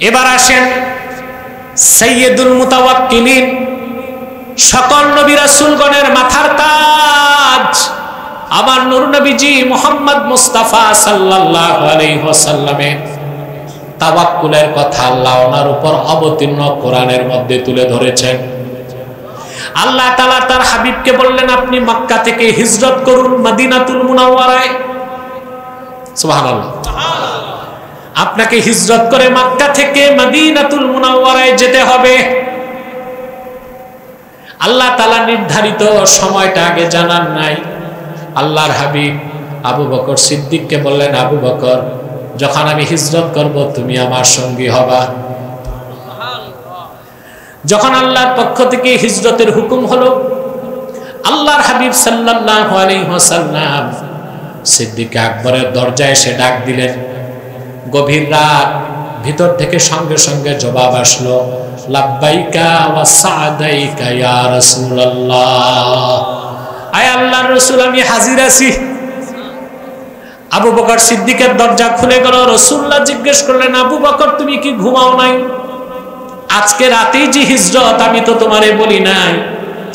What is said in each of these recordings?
এবার আসেন সাইয়্যিদুল মুতাওয়াক্কিলিন, সকল নবী রাসূলগণের মাথার তাজ আমার নূর নবীজি মুহাম্মদ মুস্তাফা সাল্লাল্লাহু আলাইহি ওয়াসাল্লামের তাওয়াক্কুলের কথা আল্লাহ ওনার উপর অবতীর্ণ কোরআনের মধ্যে তুলে ধরেছেন। আল্লাহ তাআলা তার হাবিবকে বললেন, আপনি মক্কা থেকে হিজরত করুন মদিনাতুল মুনাওয়ারায়। সুবহানাল্লাহ। আপনাকে হিজরত করে মক্কা থেকে মদিনাতুল মুনাওয়ারায় যেতে হবে। আল্লাহ তাআলা নির্ধারিত সময়টা আগে জানান নাই। আল্লাহর হাবিব আবু বকর সিদ্দিককে বললেন, আবু বকর, যখন আমি হিজরত করব তুমি আমার সঙ্গী হবা। যখন আল্লাহর পক্ষ থেকে হিজরতের হুকুম হলো, আল্লাহর হাবিব সাল্লাল্লাহু আলাইহি ওয়াসাল্লাম সিদ্দিক আকবরের দরজায় এসে ডাক দিলেন। গভীর রাত, ভিতর থেকে সঙ্গে সঙ্গে জবাব আসলো, লাব্বাইকা ওয়া সাদাইকা ইয়া রাসূলুল্লাহ। আয় আল্লাহর রাসূল, আমি হাজির আছি। আবু বকর সিদ্দিকের দরজা খুলে গেল। রাসূলুল্লাহ জিজ্ঞেস করলেন, আবু বকর, তুমি কি ঘুমাও নাই? আজকে রাতেই যে হিজরত, আমি তো তোমারে বলি নাই।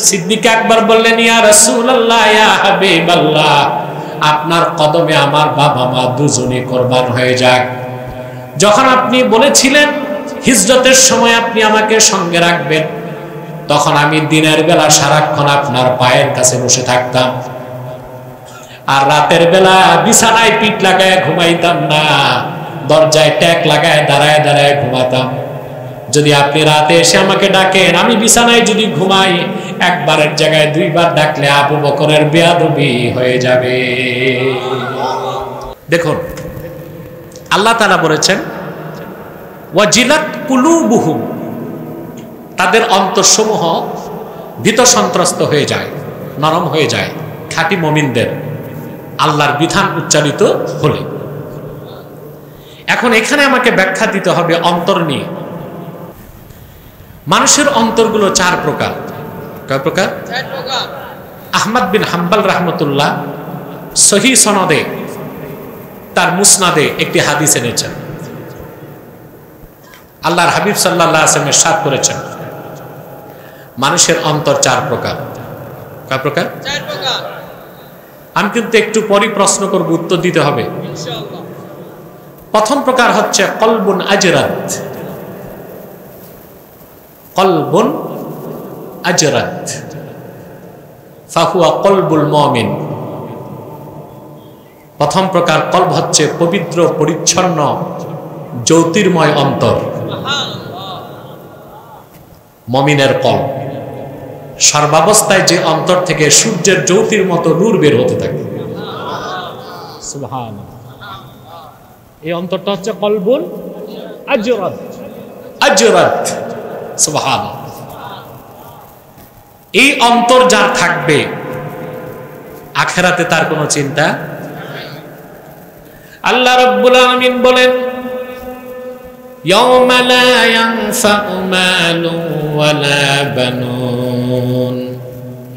সিদ্দিক আকবর বললেন, ইয়া রাসূলুল্লাহ, ইয়া হাবিবাল্লাহ, আপনার কদমে আমার বাবা মা দুজনে কুরবান হয়ে যাক। যখন আপনি বলেছিলেন হিজরতের সময় আপনি আমাকে সঙ্গে রাখবেন, তখন আমি দিনের বেলা সারাক্ষণ আপনার পায়ের কাছে বসে থাকতাম, আর রাতের বেলা বিছানায় পিঠ লাগায় ঘুমাইতাম না, দরজায় ট্যাক লাগায় দাঁড়ায় দাঁড়ায় ঘুমাতাম। যদি আপনি রাতে এসে আমাকে ডাকেন, আমি বিছানায় যদি ঘুমাই, একবারের জায়গায় দুইবার ডাকলে আবু বকরের বেয়াদবি হয়ে যাবে। দেখুন, আল্লাহ তাআলা বলেছেন, ওয়াজিলাত কুলুবুহুম, তাদের অন্তরসমূহ ভীত সন্ত্রস্ত হয়ে যায়, নরম হয়ে যায় খাঁটি মুমিনদের আল্লাহর বিধান উচ্চারিত হলে। এখন এখানে আমাকে ব্যাখ্যা দিতে হবে অন্তর নিয়ে। মানুষের অন্তরগুলো চার প্রকার। কয় প্রকার? আহমদ বিন হাম্বল রাহমাতুল্লাহ সহিহ সনদে তার মুসনাদে একটি হাদিস এনেছেন। আল্লাহর হাবিব সাল্লাল্লাহু আলাইহি ওয়াসাল্লাম ইরশাদ করেছেন, মানুষের অন্তর চার প্রকার। কয় প্রকার? চার প্রকার। আমি কিন্তু একটু পরই প্রশ্ন করব, উত্তর দিতে হবে ইনশাআল্লাহ। প্রথম প্রকার হচ্ছে কলবুন আজরাত। কলবুন আজরাত ফাহুয়া কলবুল মুমিন। প্রথম প্রকার কলব হচ্ছে পবিত্র পরিচ্ছন্ন জ্যোতির্ময় অন্তর, মুমিনের কলব। সর্বাবস্থায় যে অন্তর থেকে সূর্যের জ্যোতির মতো নূর বের হতে থাকে, সুবহানাল্লাহ, এই অন্তরটা হচ্ছে কলবুল আজরাত। আজরাত, সুবহানাল্লাহ। এই অন্তর যার থাকবে, আখিরাতে তার কোনো চিন্তা। আল্লাহ রাব্বুল আলামিন বলেন, ইয়াওমা লা ইয়ানফাউ মালুন ওয়ালা বানুন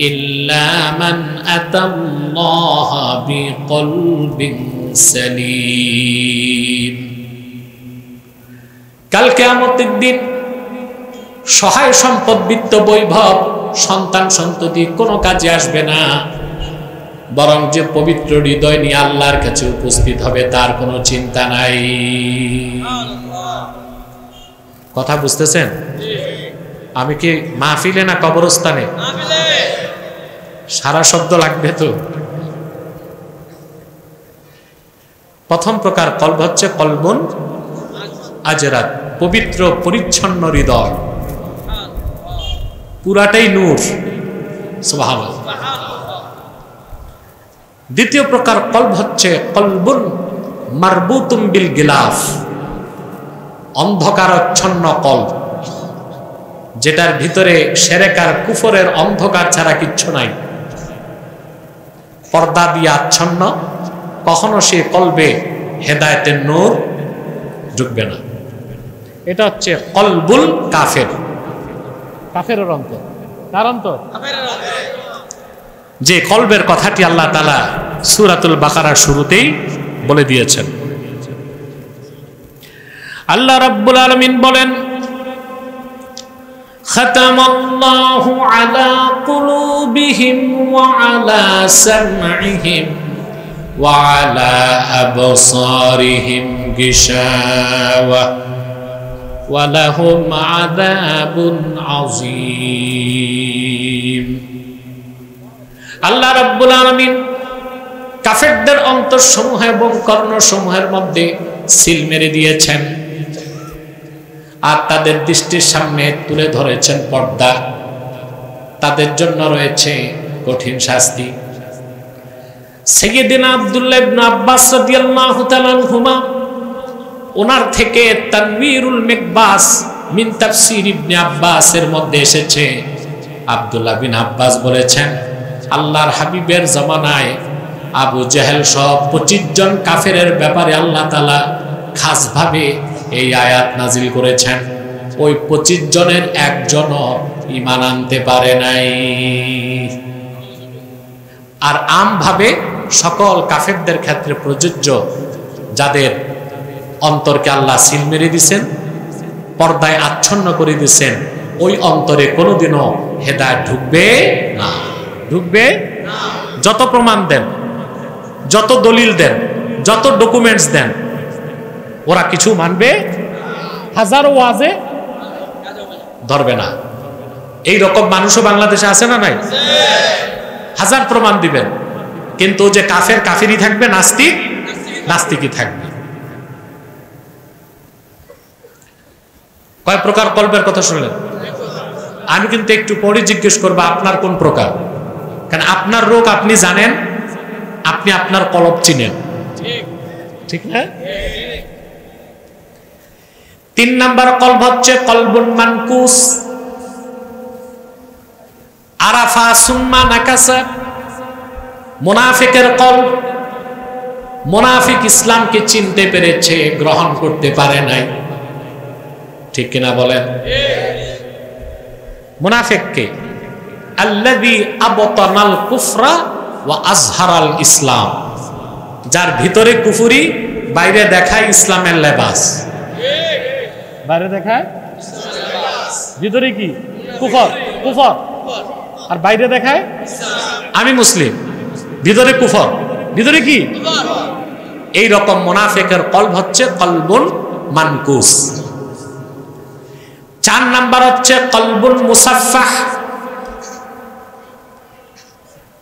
ইল্লা মান আতাল্লাহা বিকলবিন সালিম। কাল কিয়ামতের দিন সহায় সম্পদ, বিত্ত, বৈভব, সন্তান সন্ততি কোনো কাজে আসবে না, বরং যে পবিত্র হৃদয় নিয়ে আল্লাহর কাছে উপস্থিত হবে তার কোনো চিন্তা নাই। কথা বুঝতেছেন? আমি কি মাহফিলে না কবরস্থানে? সারা শব্দ লাগবে তো। প্রথম প্রকার কলব হচ্ছে কলবুন আজরাত, পবিত্র পরিচ্ছন্ন হৃদয়, পুরাটাই নূর, সুবহানাল্লাহ। দ্বিতীয় প্রকার কলব হচ্ছে কলবুন মারবুতুম বিল গিলাফ, অন্ধকারাচ্ছন্ন কলব, যেটার ভিতরে শিরক আর কুফরের অন্ধকার ছাড়া কিচ্ছু নাই, পর্দা দিয়ে আচ্ছন্ন। কখনো সে কলবে হেদায়েতের নূর ঢুকবে না। এটা হচ্ছে কলবুল কাফের, কাফেরের অন্তর। কার অন্তর? যে কলবের কথাটি আল্লাহ তাআলা সূরাতুল বাকারার শুরুতেই বলে দিয়েছেন। আল্লাহ রাব্বুল আলামিন বলেন, খাতামাল্লাহু আলা কুলুবিহিম ওয়া আলা সামঈহিম ওয়া আলা আবসারিহিম গিশাওয়া ওয়া লাহুম আযাবুন আযীম। আল্লাহ রাব্বুল আলামিন কাফেরদের অন্তরসমূহ এবং কর্ণসমূহের মধ্যে সিল মেরে দিয়েছেন, আর তাদের দৃষ্টির সামনে তুলে ধরেছেন পর্দা। তাদের জন্য রয়েছে কঠিন শাস্তি। সাইয়্যিদিনা আব্দুল্লাহ ইবনে আব্বাস রাদিয়াল্লাহু তাআলা আনহুমা, ওনার থেকে তানবীরুল মিকবাস মিন তাফসীর ইবনে আব্বাসের মধ্যে এসেছে, আব্দুল্লাহ বিন আব্বাস বলেছেন, আল্লাহর হাবিবের জামানায় আবু জেহেল সহ 25 জন কাফেরের ব্যাপারে আল্লাহ তাআলা খাসভাবে এই আয়াত নাজিল করেছেন। ওই 25 জনের একজনও ঈমান আনতে পারে নাই। আর আমভাবে সকল কাফেরদের ক্ষেত্রে প্রযোজ্য, যাদের অন্তরকে আল্লাহ সিল মেরে দিয়েছেন, পর্দায় আচ্ছন্ন করে দিয়েছেন, ওই অন্তরে কোনোদিনও হেদায়েত ঢুকবে না, ঢুকবে না। যত প্রমাণ দেন, যত দলিল দেন, যত ডকুমেন্টস দেন, ওরা কিছু মানবে, হাজারো ওয়াজে ধরবে না। এই রকম মানুষও বাংলাদেশে আছে না নাই? হাজার প্রমাণ দিবেন, কিন্তু যে কাফের কাফেরই থাকবে, নাস্তিক নাস্তিকই থাকবে। কয় প্রকার কলবের কথা শুনলেন? আমি কিন্তু একটু পরে জিজ্ঞেস করবো আপনার কোন প্রকার, কারণ আপনার রোগ আপনি জানেন, আপনি আপনার কলব চিনেন, ঠিক না? 3 নাম্বার কলব হচ্ছে কলবুন মানকুস, আরাফা সুম্মা নাকাসা। মুনাফিকের কলব, মুনাফিক ইসলামকে চিনতে পেরেছে, গ্রহণ করতে পারে নাই, ঠিক কিনা বলেন? মুনাফিককে আল্লাযী আবতানাল কুফরা ওয়া আজহারাল ইসলাম, যার ভিতরে কুফরি, বাইরে দেখায় ইসলামের লেবাস। বাইরে দেখায় ভিতরে কি? কুফর, কুফর। আর বাইরে দেখায় আমি মুসলিম, ভিতরে কুফর, ভিতরে কি? এই রকম মুনাফিকের কলব হচ্ছে কলবুন মানকুস। 4 নাম্বার হচ্ছে কলবুন মুসাফফাহ,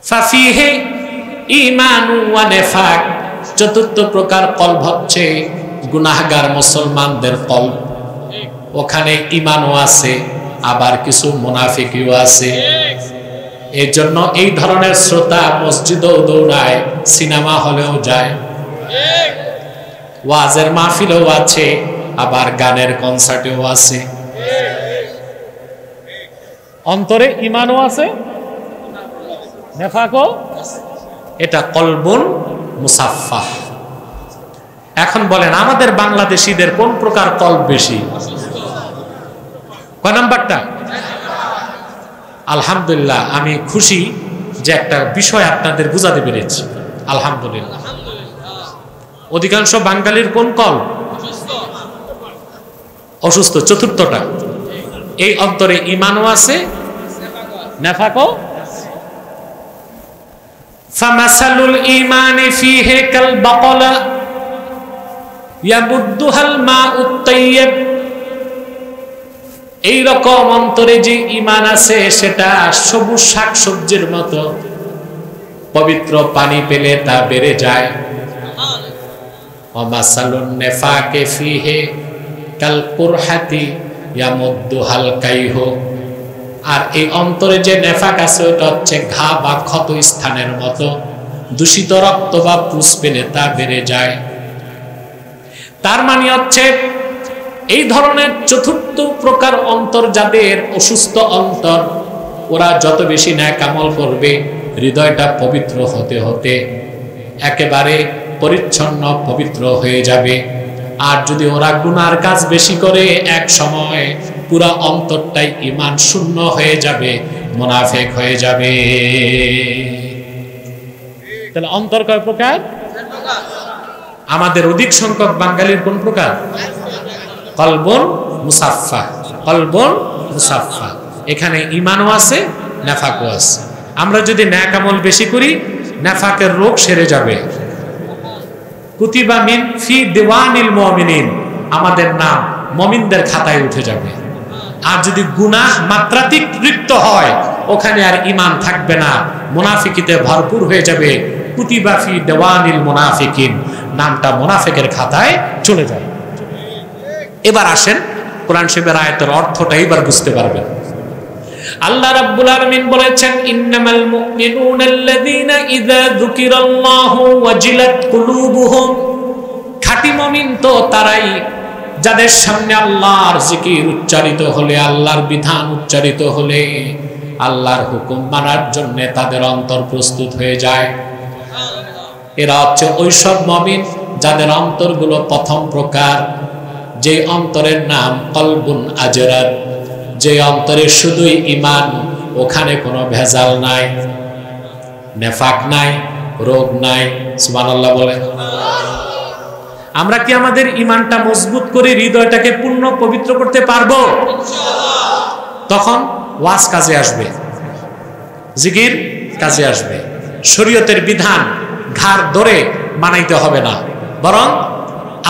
ফাফিহি ঈমানু ওয়া নিফাক। 4র্থ প্রকার কলব হচ্ছে গুনাহগার মুসলমানদের কলব, ওখানে ঈমানও আছে, আবার কিছু মুনাফিকিও আছে। এই জন্য এই ধরনের শ্রোতা মসজিদেও দৌড়ায়, সিনেমা হলেও যায়, ওয়াজের মাহফিলেও আছে, আবার গানের কনসার্টেও আছে। অন্তরে ঈমানও আছে, নেফাকও। এটা কলবুন মুসাফফাহ। এখন বলেন আমাদের বাংলাদেশীদের কোন প্রকার কলব বেশি? কয় নাম্বারটা? আলহামদুলিল্লাহ, আমি খুশি যে একটা বিষয় আপনাদের বুঝাতে পেরেছি, আলহামদুলিল্লাহ। অধিকাংশ বাঙালির কোন কলব অসুস্থ? 4র্থটা। এই অন্তরে ঈমানও আছে, নেফাকও। ফামাসালুল ঈমানি ফীহি কাল বাকলা ইয়াবুদ্দুহাল মাউত তাইয়্যিব। এই রকম অন্তরে যে ঈমান আছে সেটা সবুজ শাকসবজির মতো, পবিত্র পানি পেলে তা বেড়ে যায়। ওয়া মাসালুন নিফাকি ফীহি কাল কুরহাতি ইয়ামুদ্দুহাল কাইহু। আর এই অন্তরে যে নেফাক আছে ওটা হচ্ছে ঘা বা ক্ষত স্থানের মতো, দূষিত রক্ত বা পুষ পেলে তা বেড়ে যায়। তার মানে হচ্ছে এই ধরনের 4র্থ প্রকার অন্তর যাদের অসুস্থ অন্তর, ওরা যত বেশি ন্যাক আমল করবে, হৃদয়টা পবিত্র হতে হতে একেবারে পরিচ্ছন্ন পবিত্র হয়ে যাবে। আর যদি ওরা গুনার কাজ বেশি করে, এক সময় পুরা অন্তরটাই ঈমান শূন্য হয়ে যাবে, মুনাফিক হয়ে যাবে। তাহলে অন্তর কয় প্রকার? আমাদের অধিক সংখ্যক বাঙালির কোন প্রকার? কলবুন মুসাফফা, কলবুন মুসাফফা। এখানে ঈমানও আছে, নেফাকও আছে। আমরা যদি নেক আমল বেশি করি, নেফাকের রোগ সেরে যাবে। কুতিবা মিন ফি দিওয়ানিল মুমিনিন, আমাদের নাম মুমিনদের খাতায় উঠে যাবে। আর যদি গুনাহ মাত্রাতিরিক্ত হয়, ওখানে আর ঈমান থাকবে না, মুনাফিকিতে ভরপুর হয়ে যাবে। কুতিবা ফি দিওয়ানিল মুনাফিকিন, নামটা মুনাফিকের খাতায় চলে যাবে। এবার আসেন কোরআন শরীফের আয়াতের অর্থটা এবার বুঝতে পারবেন। আল্লাহ রাব্বুল আলামিন বলেছেন, ইন্নামাল মুমিনুনা আল্লাযীনা ইযা যুকিরাল্লাহু ওয়াজিলাত কুলুবুহুম, খাঁটি মুমিন তো তারাই যাদের সামনে আল্লাহর জিকির উচ্চারিত হলে, আল্লাহর বিধান উচ্চারিত হলে, আল্লাহর হুকুম মানার জন্য তাদের অন্তর প্রস্তুত হয়ে যায়। এরা হচ্ছে ওইসব মুমিন যাদের অন্তরগুলো প্রথম প্রকার, যে অন্তরের নাম কলবুন আজরার, যে অন্তরে শুধুই ঈমান, ওখানে কোনো ভেজাল নাই, নেফাক নাই, রোগ নাই। সুবহানাল্লাহ বলেন। আমরা কি আমাদের ঈমানটা মজবুত করে হৃদয়টাকে পূর্ণ পবিত্র করতে পারবো? তখন ওয়াজ কাজে আসবে, জিকির কাজে আসবে, শরীয়তের বিধান ঘাড় ধরে মানাইতে হবে না, বরং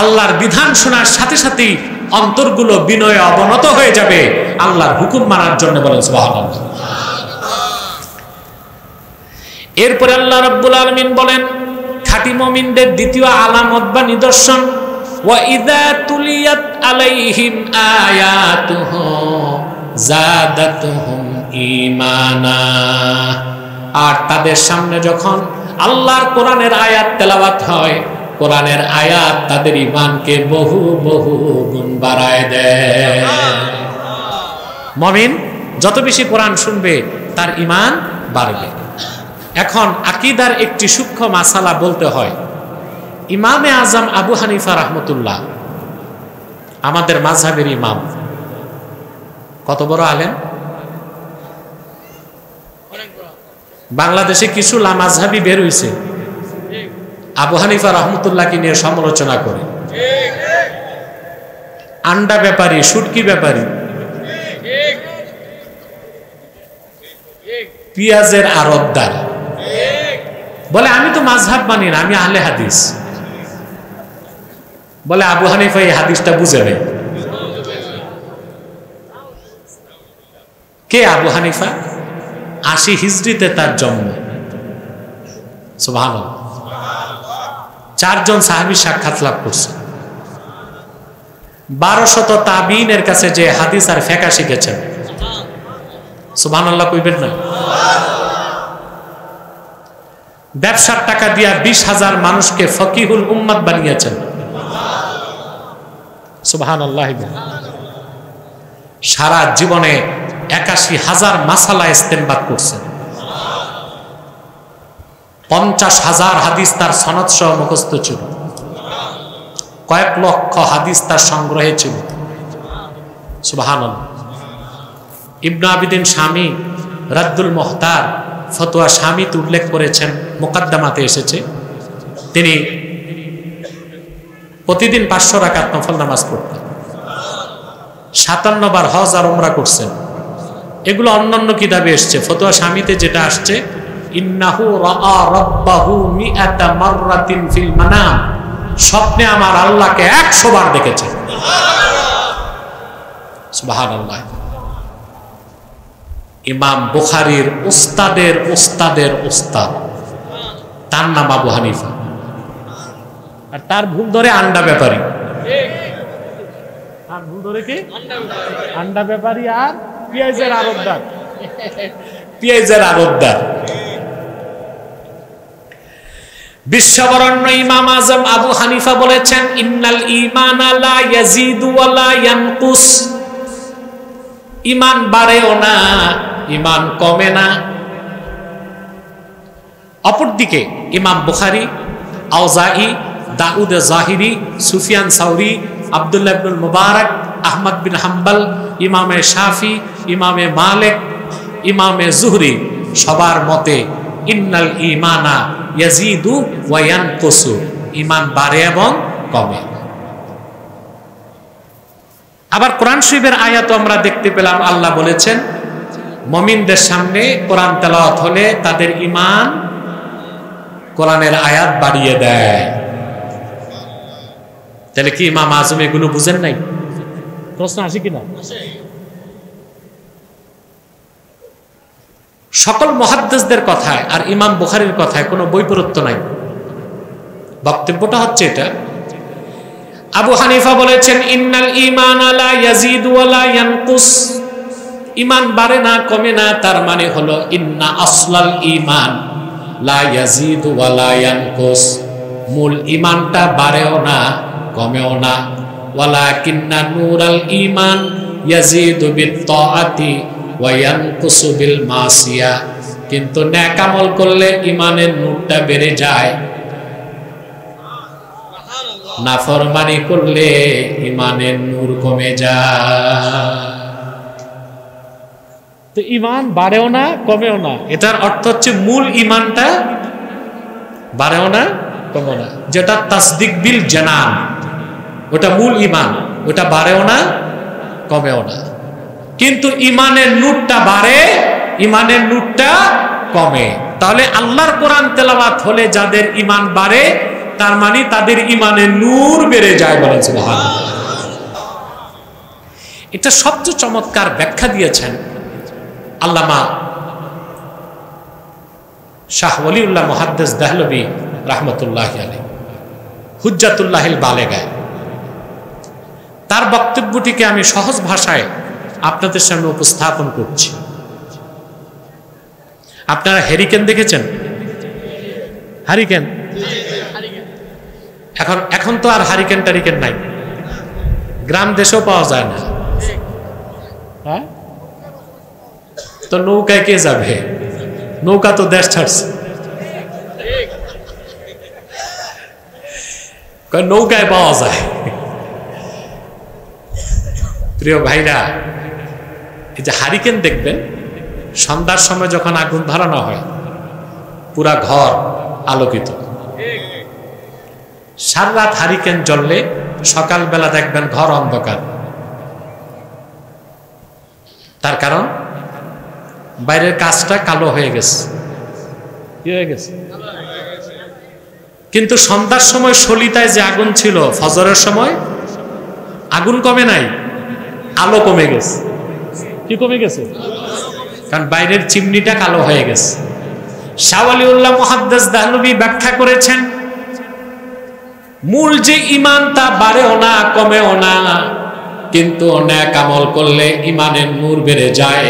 আল্লাহর বিধান শোনার সাথে সাথেই অন্তরগুলো বিনয়ে অবনত হয়ে যাবে আল্লাহর হুকুম মানার জন্য। বলেন সুবহানাল্লাহ। এরপরে আল্লাহ রাব্বুল আলামিন বলেন, খাঁটি মুমিনদের দ্বিতীয় আলামত বা নিদর্শন, ওয়া ইযা তুলিয়াত আলাইহিম আয়াতুহু জাদাতুহুম ঈমানা, আর তাদের সামনে যখন আল্লাহর কোরআনের আয়াত তেলাওয়াত হয়, কোরআনের আয়াত তাদের ঈমানকে বহু বহু গুণ বাড়ায় দেয়। মুমিন যত বেশি কোরআন শুনবে তার ঈমান বাড়বে। এখন আকীদার একটি সূক্ষ্ম মাসালা বলতে হয়। ইমামে আজম আবু হানিফা রাহমাতুল্লাহ, আমাদের মাযহাবের ইমাম, কত বড় আলেম! বাংলাদেশে কিছু লামাযহাবী বের হইছে আবু হানিফা রহমতুল্লাহকে নিয়ে সমালোচনা করে। আন্ডা ব্যাপারী, শুটকি ব্যাপারী, পেঁয়াজের আড়তদার, বলে আমি তো মাযহাব মানি না, আমি আহলে হাদিস। বলে আবু হানিফা এই হাদিসটা বুঝে নেই। কে আবু হানিফা? ৮০ হিজরিতে তার জন্ম। সুবহানাল্লাহ। ৪ জন সাহাবী সাক্ষাৎ লাভ করছে। ১২শত তাবিঈনের কাছে যে হাদিস আর ফিকহ শিখেছেন। সুবহানাল্লাহ কইবেন না? ব্যবসার টাকা দিয়া ২০,০০০ মানুষকে ফকিহুল উম্মাত বানিয়েছেন। সুবহানাল্লাহ। সারা জীবনে ৮১,০০০ মাসালা ইস্তেমবাদ করছেন। ৫০,০০০ হাদিস তার সনদ সহ মুখস্থ ছিল। কয়েক লক্ষ হাদিস তার সংগ্রহে ছিল। সুবহানাল্লাহ। ইবনে আবিদিন শামী রাদ্দুল মুহতার ফতোয়া শামীতে উল্লেখ করেছেন, মুকদ্দমাতে এসেছে, তিনি প্রতিদিন ৫০০ রাকাত নফল নামাজ পড়তেন, ৫৭ বার হজ আর উমরা করছেন। এগুলো অন্যান্য কিতাবে এসছে। ফতোয়া শামীতে যেটা আসছে, ইন্নাহু রাআ রাব্বাহু মিআতা মাররাতিন ফিল মানাম, স্বপ্নে আমার আল্লাহকে ১০০ বার দেখেছেন। সুবহানাল্লাহ। ইমাম বুখারীর উস্তাদের উস্তাদের উস্তাদ, তার নাম আবু হানিফা, আর তার ভুল ধরে আন্ডা ব্যাপারী। আর ভুল ধরে কি? আন্ডা ব্যাপারী আর পেঁয়াজের আড়তদার। পেঁয়াজের আড়তদার। বিশ্ববরণ্য ইমাম আজম আবু হানিফা বলেছেন, ইন্নাল ঈমানা লা ইয়াজিদু ওয়া লা ইয়ানকুস, ঈমান বাড়েও না, ঈমান কমে না। অপরদিকে ইমাম বুখারী, আওজাঈ, দাউদ জাহিরি, সুফিয়ান সাউরি, আব্দুল্লাহ ইবনুল মুবারক, আহমদ বিন হাম্বল, ইমামে শাফি, ইমামে মালিক, ইমামে জুহরি, সবার মতে ইন্নাল ঈমানা ইয়াজিদু ওয়া ইয়ানকুসু, ঈমান বাড়ে এবং কমে। আবার কোরআন শরীফের আয়াতও আমরা দেখতে পেলাম, আল্লাহ বলেছেন মুমিনদের সামনে কোরআন তেলাওয়াত হলে তাদের ঈমান কোরআনের আয়াত বাড়িয়ে দেয়। তাহলে কি ইমাম আজম এগুলো বুঝেন নাই? প্রশ্ন আসে কিনা? সকল মুহাদ্দিসদের কথায় আর ইমাম বুখারীর কথায় কোনো বৈপরীত্য নাই। বক্তব্যটা হচ্ছে এটা, আবু হানিফা বলেছেন ইন্নাল ঈমানা লা ইয়াজিদু ওয়া লা ইয়ানকুস, ঈমান বাড়ে না কমে না, তার মানে হলো ইন্না আসলাল ঈমান লা ইয়াজিদু ওয়া লা ইয়ানকুস, মূল ঈমানটা বাড়েও না কমেও না, ওয়ালাকিন্না নূরাল ঈমান ইয়াজিদু বিত-তাআতি ওয়া ইয়ানকুসু বিল মাসিয়া, কিন্তু নেক আমল করলে ঈমানের নূরটা বেড়ে যায়, নাফরমানি করলে ঈমানের নূর কমে যায়। তো ঈমান বাড়েও না কমেও না, এটার অর্থ হচ্ছে মূল ঈমানটা বাড়েও না কমেও না, যেটা তাসদিক বিল জানান ওটা মূল ঈমান, ওটা বাড়েও না কমেও না, কিন্তু ঈমানের নূরটা বাড়ে, ঈমানের নূরটা কমে। তাহলে আল্লাহর কোরআন তেলাওয়াত হলে যাদের ঈমান বাড়ে তার মানে তাদের ঈমানের নূর বেড়ে যায়, বলেন সুবহানাল্লাহ। এটা সবচেয়ে চমৎকার ব্যাখ্যা দিয়েছেন আল্লামা শাহ ওলিউল্লাহ মুহাদ্দিস দেহলভী রাহমাতুল্লাহি আলাইহি, হুজ্জাতুল্লাহিল বালেগায়। তার বক্তব্যটিকে আমি সহজ ভাষায় আপনাদের সামনে উপস্থাপন করছি। আপনারা হ্যারিকেন দেখেছেন? হারিকেন, এখন তো আর হারিকেন টারিকেন নাই, গ্রাম দেশেও পাওয়া যায় না। হ্যাঁ, তো নৌকায় কে যাবে? নৌকা তো দেশ ছাড়ছে, নৌকায় পাওয়া যায়। প্রিয় ভাইরা, এই যে হারিকেন দেখবেন সন্ধ্যার সময় যখন আগুন ধরানো হয় পুরা ঘর আলোকিত, সারা রাত হারিকেন জ্বললে সকালবেলা দেখবেন ঘর অন্ধকার। তার কারণ বাইরের কাজটা কালো হয়ে গেছে, কি হয়ে গেছে। কিন্তু সন্ধ্যার সময় সলিতায় যে আগুন ছিল, ফজরের সময় আগুন কমে নাই, আলো কমে গেছে। কি কমে গেছে? কারণ বাইরের চিমনিটা কালো হয়ে গেছে। শাহ ওলিউল্লাহ মুহাদ্দিস দেহলভী ব্যাখ্যা করেছেন মূল যে ঈমান তা বাড়েও না কমেও না, কিন্তু নেক আমল করলে ঈমানের নূর বেড়ে যায়।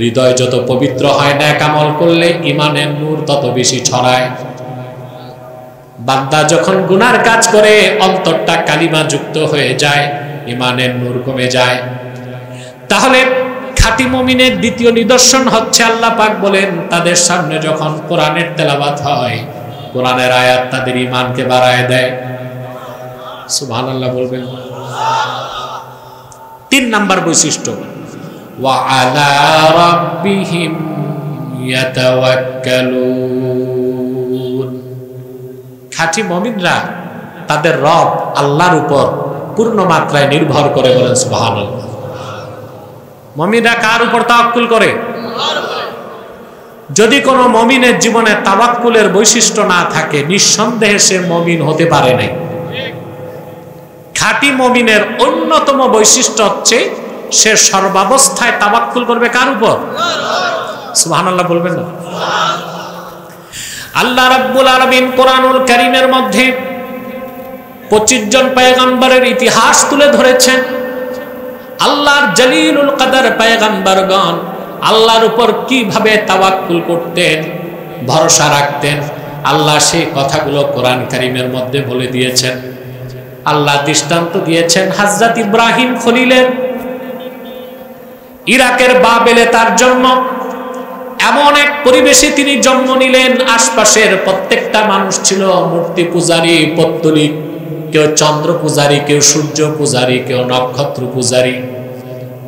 হৃদয় যত পবিত্র হয় নেক আমল করলে ঈমানের নূর তত বেশি ছড়ায়। বান্দা যখন গুনার কাজ করে অন্তরটা কালিমা যুক্ত হয়ে যায়, ঈমানের নূর কমে যায়। তাহলে খাঁটি মুমিনের দ্বিতীয় নিদর্শন হচ্ছে আল্লাহ পাক বলেন তাদের সামনে যখন কোরআনের তেলাওয়াত হয়, কোরআনের আয়াত তাদের ঈমানকে বাড়ায় দেয়। সুবহানাল্লাহ বলবেন। 3 নাম্বার বৈশিষ্ট্য, ওয়া আলা রাব্বিহিম ইয়াতাওয়াক্কালুন, খাঁটি মুমিনরা তাদের রব আল্লাহর উপর পূর্ণ মাত্রায় নির্ভর করে, বলেন সুবহানাল্লাহ। মুমিনরা কার উপর তাওয়াক্কুল করে? যদি কোনো মুমিনের জীবনে তাওয়াক্কুলের বৈশিষ্ট্য না থাকে, নিঃসন্দেহে সে মুমিন হতে পারে নাই। খাঁটি মুমিনের অন্যতম বৈশিষ্ট্য হচ্ছে সে সর্বাবস্থায় তাওয়াক্কুল করবে কার উপর? সুবহানাল্লাহ বলবেন না? আল্লাহ রাব্বুল আলামিন কোরআনুল কারীমের মধ্যে 25 জন পয়গম্বরের ইতিহাস তুলে ধরেছেন। আল্লাহর জলিলুল কদর পয়গম্বরগণ আল্লাহর উপর কিভাবে তাওয়াক্কুল করতেন, ভরসা রাখতেন, আল্লাহ সেই কথাগুলো কোরআন কারীমের মধ্যে বলে দিয়েছেন। আল্লাহ দৃষ্টান্ত দিয়েছেন হযরত ইব্রাহিম খলিলের। ইরাকের বাবেলে তার জন্ম। এমন এক পরিবেশে তিনি জন্ম নিলেন, আশপাশের প্রত্যেকটা মানুষ ছিল মূর্তি পূজারী, পত্তলিক, কেউ চন্দ্র পূজারী, কেউ সূর্য পূজারী, কেউ নক্ষত্র পূজারী,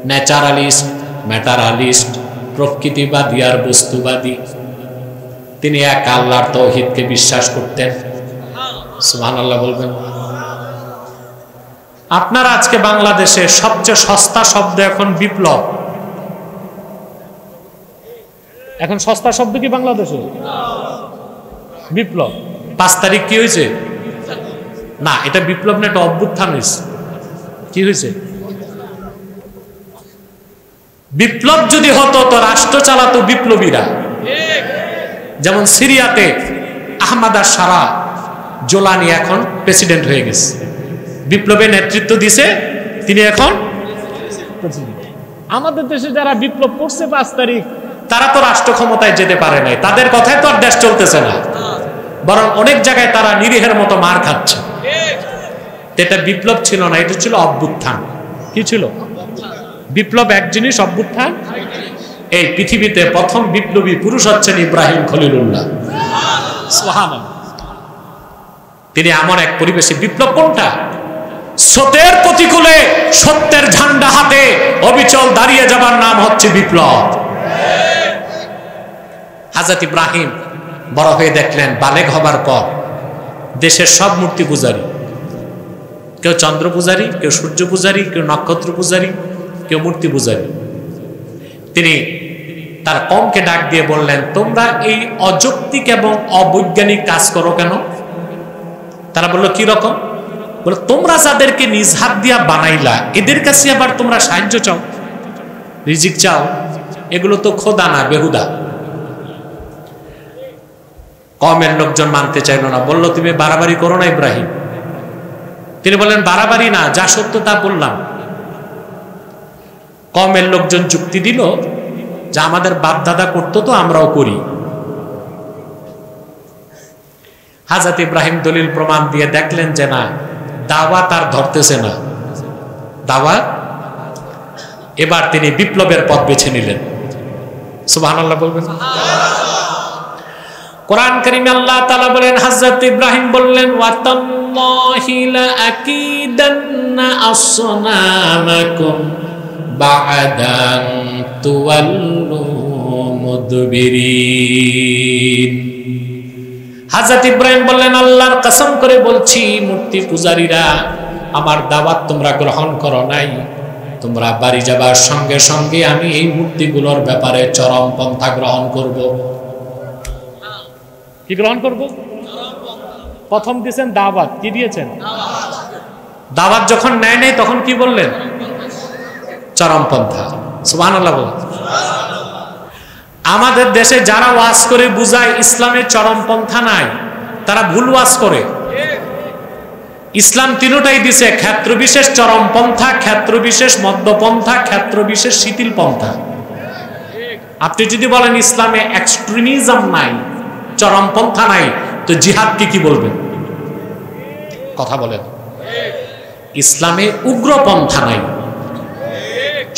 ন্যাচারালিস্ট, ম্যাটারালিস্ট, প্রকৃতিবাদী আর বস্তুবাদী। তিনি এক আল্লাহর তাওহীদকে বিশ্বাস করতেন। সুবহানাল্লাহ বলবেন। আপনারা আজকে বাংলাদেশে সবচেয়ে সস্তা শব্দ এখন বিপ্লব। এখন সস্তা শব্দ কি বাংলাদেশে? বিপ্লব। 5 তারিখ কি হয়েছে? না, এটা বিপ্লব না, এটা অভ্যুত্থান হয়েছে। কি হয়েছে? বিপ্লব যদি হতো তো রাষ্ট্র চালাতো বিপ্লবীরা। যেমন সিরিয়াতে আহমদ আশ-শারা জোলানি এখন প্রেসিডেন্ট হয়ে গেছে, বিপ্লবের নেতৃত্ব দিছে, তিনি এখন প্রেসিডেন্ট। আমাদের দেশে যারা বিপ্লব করছে 5 তারিখ, তারা তো রাষ্ট্র ক্ষমতায় যেতে পারে নাই, তাদের কথায় তো আর দেশ চলতেছে না, বরং অনেক জায়গায় তারা নিরীহের মতো মার খাচ্ছে। এটা বিপ্লব ছিল না, এটা ছিল অভ্যুত্থান। কি ছিল? বিপ্লব এক জিনিস, অভ্যুত্থান। এই পৃথিবীতে প্রথম বিপ্লবী পুরুষ হচ্ছেন ইব্রাহিম খলিলুল্লাহ, সুবহানাল্লাহ। তিনি এমন এক পরিবেশে, বিপ্লব কোনটা? স্রোতের প্রতিকূলে সত্যের ঝান্ডা হাতে অবিচল দাঁড়িয়ে যাবার নাম হচ্ছে বিপ্লব। হযরত ইব্রাহিম বড় হয়ে দেখলেন, বালেগ হবার পর দেশের সব মূর্তি পূজারী, কেউ চন্দ্র পূজারী, কেউ সূর্য পূজারী, কেউ নক্ষত্র পূজারী, কেউ মূর্তি পূজারী। তিনি তার কওমকে ডাক দিয়ে বললেন, তোমরা এই অযৌক্তিক এবং অবৈজ্ঞানিক কাজ করো কেন? তারা বলল, কি রকম? বলে, তোমরা যাদেরকে নিজ হাত দিয়া বানাইলা, এদের কাছে আবার তোমরা সাহায্য চাও, রিজিক চাও, এগুলো তো খোদা না, বেহুদা। কওমের লোকজন মানতে চাইল না, বলল, তুমি বাড়াবাড়ি করো না ইব্রাহিম। তিনি বললেন, বাড়াবাড়ি না, যা সত্য তা বললাম। কওমের লোকজন যুক্তি দিল যে আমাদের বাপ দাদা করতো তো আমরাও করি। হযরত ইব্রাহিম দলিল প্রমাণ দিয়ে দেখলেন যে না, দাওয়াত আর ধরতেছে না, দাওয়াত। এবার তিনি বিপ্লবের পথ বেছে নিলেন। সুবহানাল্লাহ বলবেন। কোরআন কারীমে আল্লাহ তাআলা বলেন, হযরত ইব্রাহিম বললেন, ওয়াতাল্লাহি লা আকিদান্না আসনামাকুম বা'দান তুওয়াল্লু মুদবিরিন। হযরত ইব্রাহিম বললেন, আল্লাহর কসম করে বলছি, মূর্তি পূজারীরা, আমার দাওয়াত তোমরা গ্রহণ করো নাই, তোমরা বাড়ি যাবার সঙ্গে সঙ্গে আমি এই মূর্তিগুলোর ব্যাপারে চরম পন্থা গ্রহণ করব। কি গ্রহণ করব? প্রথম দিয়েছেন দাওয়াত, কি দিয়েছেন? দাওয়াত যখন নেয় নাই তখন কি বললেন? চরমপন্থা। সুবহানাল্লাহ বলেন। আমাদের দেশে যারা ওয়াজ করে বুঝায় ইসলামের চরমপন্থা নাই, তারা ভুল ওয়াজ করে। ইসলাম তিনটাই দিছে, ক্ষেত্র বিশেষ চরমপন্থা, ক্ষেত্র বিশেষ মধ্যপন্থা, ক্ষেত্র বিশেষ শিথিল পন্থা। আপনি যদি বলেন ইসলামে এক্সট্রিমিজম নাই, চরমপন্থা নাই, তো জিহাদকে কি বলবেন? কথা বলেন। ইসলামে উগ্রপন্থা নাই,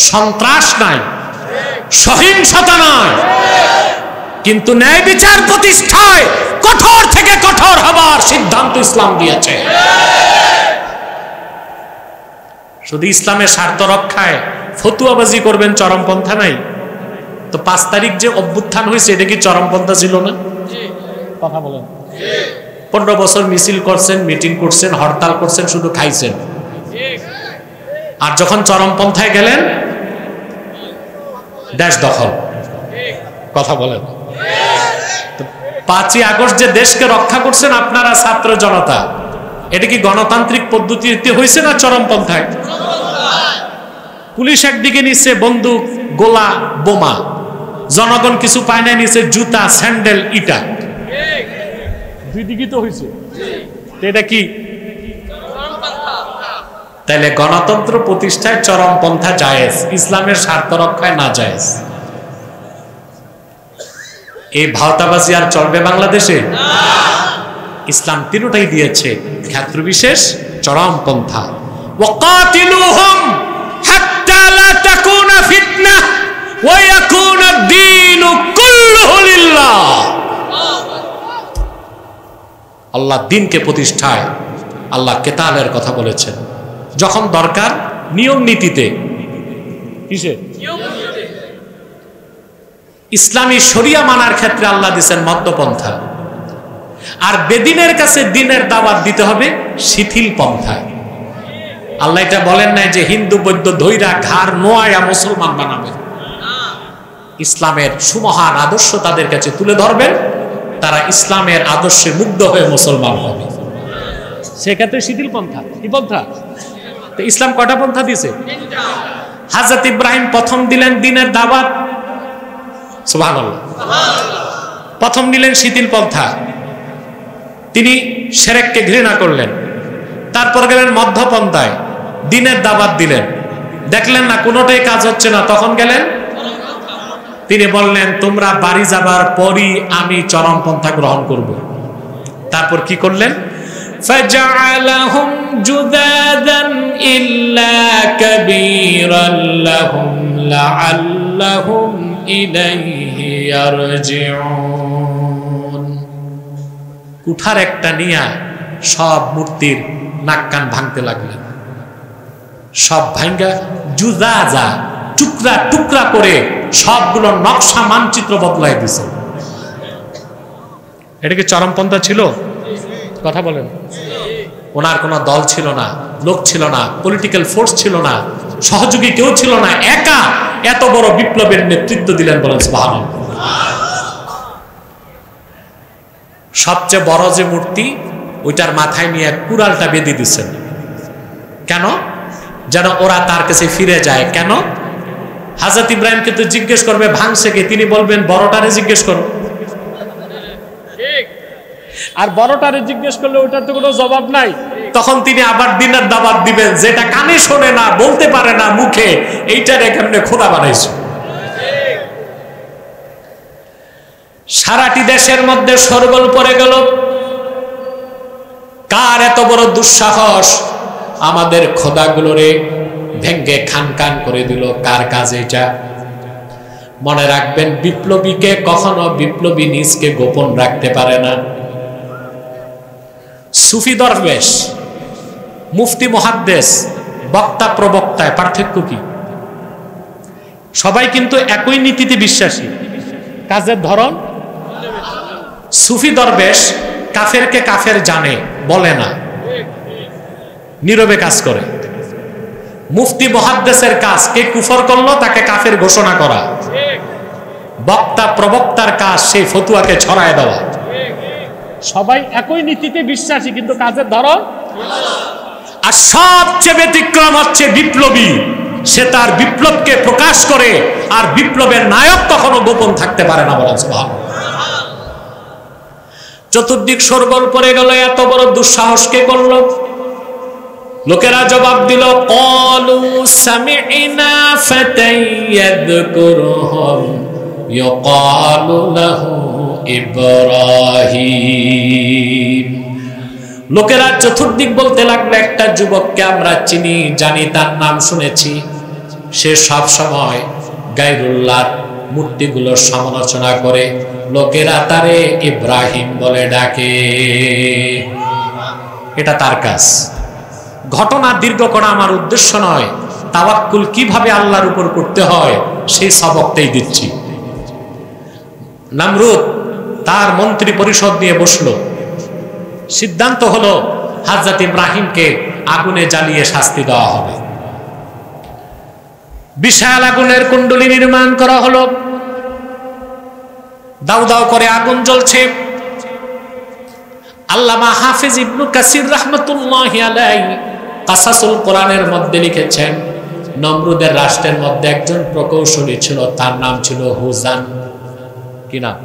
সন্ত্রাস নাই, সহিংসতা নাই, কিন্তু ন্যায় বিচার প্রতিষ্ঠায় কঠোর থেকে কঠোর হবার সিদ্ধান্ত ইসলাম দিয়েছে। শুধু ইসলামের স্বার্থ রক্ষায় ফতুয়াবাজি করবেন, চরমপন্থা নাই। তো 5 তারিখ যে অভ্যুত্থান হয়েছে, এটা কি চরমপন্থা ছিল না? কথা বলেন। 15 বছর মিছিল করছেন, মিটিং করছেন, হরতাল করছেন, শুধু খাইছেন। আর যখন চরমপন্থায় গেলেন, দেশ দখল। কথা বলেন। 5ই আগস্ট যে দেশকে রক্ষা করছেন আপনারা ছাত্র জনতা, এটা কি গণতান্ত্রিক পদ্ধতিতে হয়েছে না চরমপন্থায়? পুলিশ একদিকে নিচ্ছে বন্দুক, গোলা, বোমা, জনগণ কিছু পায় না, নিচ্ছে জুতা, স্যান্ডেল, ইটা। দুই দিকে তো হয়েছে। এটা কি? তাইলে গণতন্ত্র প্রতিষ্ঠায় চরমপন্থা জায়েজ, ইসলামের স্বার্থ রক্ষায় না জায়েজ। এই ভাওতাবাজি আর চলবে বাংলাদেশে? ইসলাম তিনটাই দিয়েছে, ক্ষেত্র বিশেষ, চরমপন্থা। ওয়াকাতিলুহুম হাত্তা লা তাকুনা ফিতনাহ ওয়া ইয়াকুনা ad-দীনু কুল্লুহু লিল্লাহ। আল্লাহ দ্বীনকে প্রতিষ্ঠায় আল্লাহ কেতালের কথা বলেছেন, যখন দরকার নিয়ম নীতিতে। কিসে? ইসলামী শরিয়া মানার ক্ষেত্রে আল্লাহ দিয়েছেন মধ্যপন্থা। আর বেদিনের কাছে দ্বীনের দাওয়াত দিতে হবে শিথিল পন্থায়। আল্লাহ এটা বলেন নাই যে হিন্দু বৌদ্ধ ধৈরা ঘাড় নোয়ায়া মুসলমান বানাবে। ইসলামের সুমহান আদর্শ তাদের কাছে তুলে ধরবেন, তারা ইসলামের আদর্শে মুগ্ধ হয়ে মুসলমান হবে। সেক্ষেত্রে শিথিল পন্থা কি পন্থা? তো ইসলাম কটা পন্থা দিয়েছে? হযরত ইব্রাহিম প্রথম দিলেন দ্বীনের দাওয়াত, সুবহানাল্লাহ। প্রথম দিলেন শিথিল পন্থা, তিনি শিরককে ঘৃণা করলেন। তারপর গেলেন মধ্যপন্থায়, দ্বীনের দাওয়াত দিলেন। দেখলেন না কোনোটাই কাজ হচ্ছে না, তখন গেলেন, তিনি বললেন তোমরা বাড়ি যাবার পরই আমি চরমপন্থা গ্রহণ করব। তারপর কি করলেন? فَجَعَلَهُمْ جُذَاذًا إِلَّا كَبِيرًا لَهُمْ لَعَلَّهُمْ إِلَيْهِ يَرْجِعُونَ। কুঠার একটা নিয়া সব মূর্তির নাক কান ভাঙতে লাগলেন। সব ভাঙ্গা জুজাজা টুকরা টুকরা করে সবগুলো নকশা মানচিত্র বদলাই দিছে। এটা কি চরমপন্থা ছিল? কথা বলেন। ওনার কোনো দল ছিল না, লোক ছিল না, পলিটিক্যাল ফোর্স ছিল না, সহযোগী কেউ ছিল না, একা এত বড় বিপ্লবের নেতৃত্ব দিলেন, বলেন সুবহানাল্লাহ। সবচেয়ে বড় যে মূর্তি, ওইটার মাথায় নিয়ে কুড়ালটা বেঁধে দিচ্ছেন। কেন? যেন ওরা তার কাছে ফিরে যায়। কেন? হযরত ইব্রাহিমকে তো জিজ্ঞেস করবে ভাঙছে কে, তিনি বলবেন বড়টারে জিজ্ঞেস করো। আর বড়টারে জিজ্ঞেস করলে ওটার তো কোনো জবাব নাই, তখন তিনি আবার দ্বীনের দাওয়াত দিবেন, যেটা কানে শোনে না, বলতে পারে না মুখে, এইটার এখানে খোদা বানাইছে। সারাটি দেশের মধ্যে শোরগোল পড়ে গেল। কার এত বড় দুঃসাহস আমাদের খোদাগুলোরে ভেঙ্গে খান খান করে দিল? কার কাজ এটা? মনে রাখবেন, বিপ্লবীকে কখনো বিপ্লবী নিজকে গোপন রাখতে পারে না। সুফি দরবেশ, মুফতি মুহাদ্দিস, বক্তা প্রবক্তায় পার্থক্য কি? সবাই কিন্তু একই নীতিতে বিশ্বাসী, কাজের ধরন। সুফি দরবেশ কাফেরকে কাফের জানে, বলে না, নীরবে কাজ করে। মুফতি মুহাদ্দিসের কাজ, কে কুফর করলো তাকে কাফের ঘোষণা করা। বক্তা প্রবক্তার কাজ সেই ফতুয়াকে ছড়ায় দেওয়া। সবাই একই নীতিতে বিশ্বাসী, কিন্তু কাজের ধরন। আর সবচেয়ে ব্যতিক্রম হচ্ছে বিপ্লবী, সে তার বিপ্লবকে প্রকাশ করে, আর বিপ্লবের নায়ক কখনো গোপন থাকতে পারে না, বলেন সুবহানাল্লাহ। চতুর্দিক শোরগোল পড়ে গেল। এত বড় দুঃসাহস কে করলো? লোকেরা জবাব দিল, ক্বালু সামি'না ফাতান ইয়াযকুরুহুম ইউকালু লাহু ইব্রাহিম। লোকেরা চতুর্দিক বলতে লাগলো, একটা যুবককে আমরা চিনি, জানি, তার নাম শুনেছি, সে সব সময় গায়রুল্লাহর মূর্তিগুলোর সমালোচনা করে, লোকেরা তারে ইব্রাহিম বলে ডাকে। এটা তার কাজ। ঘটনা দীর্ঘ করা আমার উদ্দেশ্য নয়, তাওয়াক্কুল কিভাবে আল্লাহর উপর করতে হয় সেই সবকটাই দিচ্ছি। নমরুদ তার মন্ত্রী পরিষদ নিয়ে বসলো। সিদ্ধান্ত হলো হযরত ইব্রাহিমকে আগুনে জ্বালিয়ে শাস্তি দেওয়া হবে। বিশাল আগুনের কুণ্ডলী নির্মাণ করা হলো। দাউ দাউ করে আগুন জ্বলছে। আল্লামা হাফিজ ইবনে কাসির রাহমাতুল্লাহি আলাইহি কাসাসুল কোরআনের মধ্যে লিখেছেন, নমরুদের রাষ্ট্রের মধ্যে একজন প্রকৌশলী ছিল, তার নাম ছিল হুজান। কি নাম?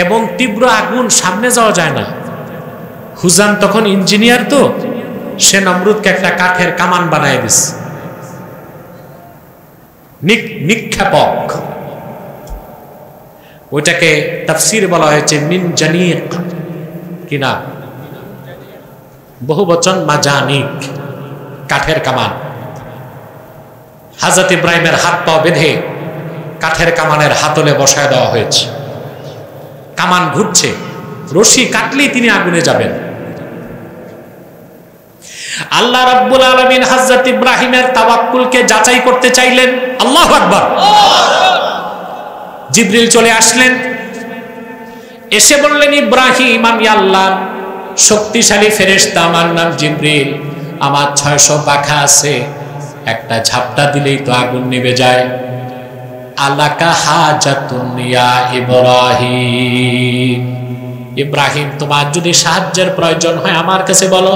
এবং তীব্র আগুন, সামনে যাওয়া যায় না। হুজান তখন ইঞ্জিনিয়ার, তো সে নমরুদকে একটা কাঠের কামান বানায় দিছে, নিক্ষেপক। ওইটাকে তাফসীরে বলা হয়েছে মিন জানিক। কি নাম? বহুবচন মাজানিক, কাঠের কামান। হযরত ইব্রাহিমের হাত পা বেঁধে কাঠের কামানের হাতলে বসায় দেওয়া হয়েছে। কামান ঘুরছে, রশি কাটলেই তিনি আগুনে যাবেন। আল্লাহ রাব্বুল আলামিন হযরত ইব্রাহিমের তাওয়াক্কুলকে যাচাই করতে চাইলেন। আল্লাহু আকবার। জিবরিল চলে আসলেন, এসে বললেন, ইব্রাহিম, আমি আল্লাহর শক্তিশালী ফেরেশতা, আমার নাম জিবরিল, আমার 600 পাখা আছে, একটা ঝাপটা দিলেই তো আগুন নিভে যায়। আলাকা হাজাতুন ইয়া ইব্রাহিম, ইব্রাহিম তোমার যদি সাহায্যের প্রয়োজন হয় আমার কাছে বলো।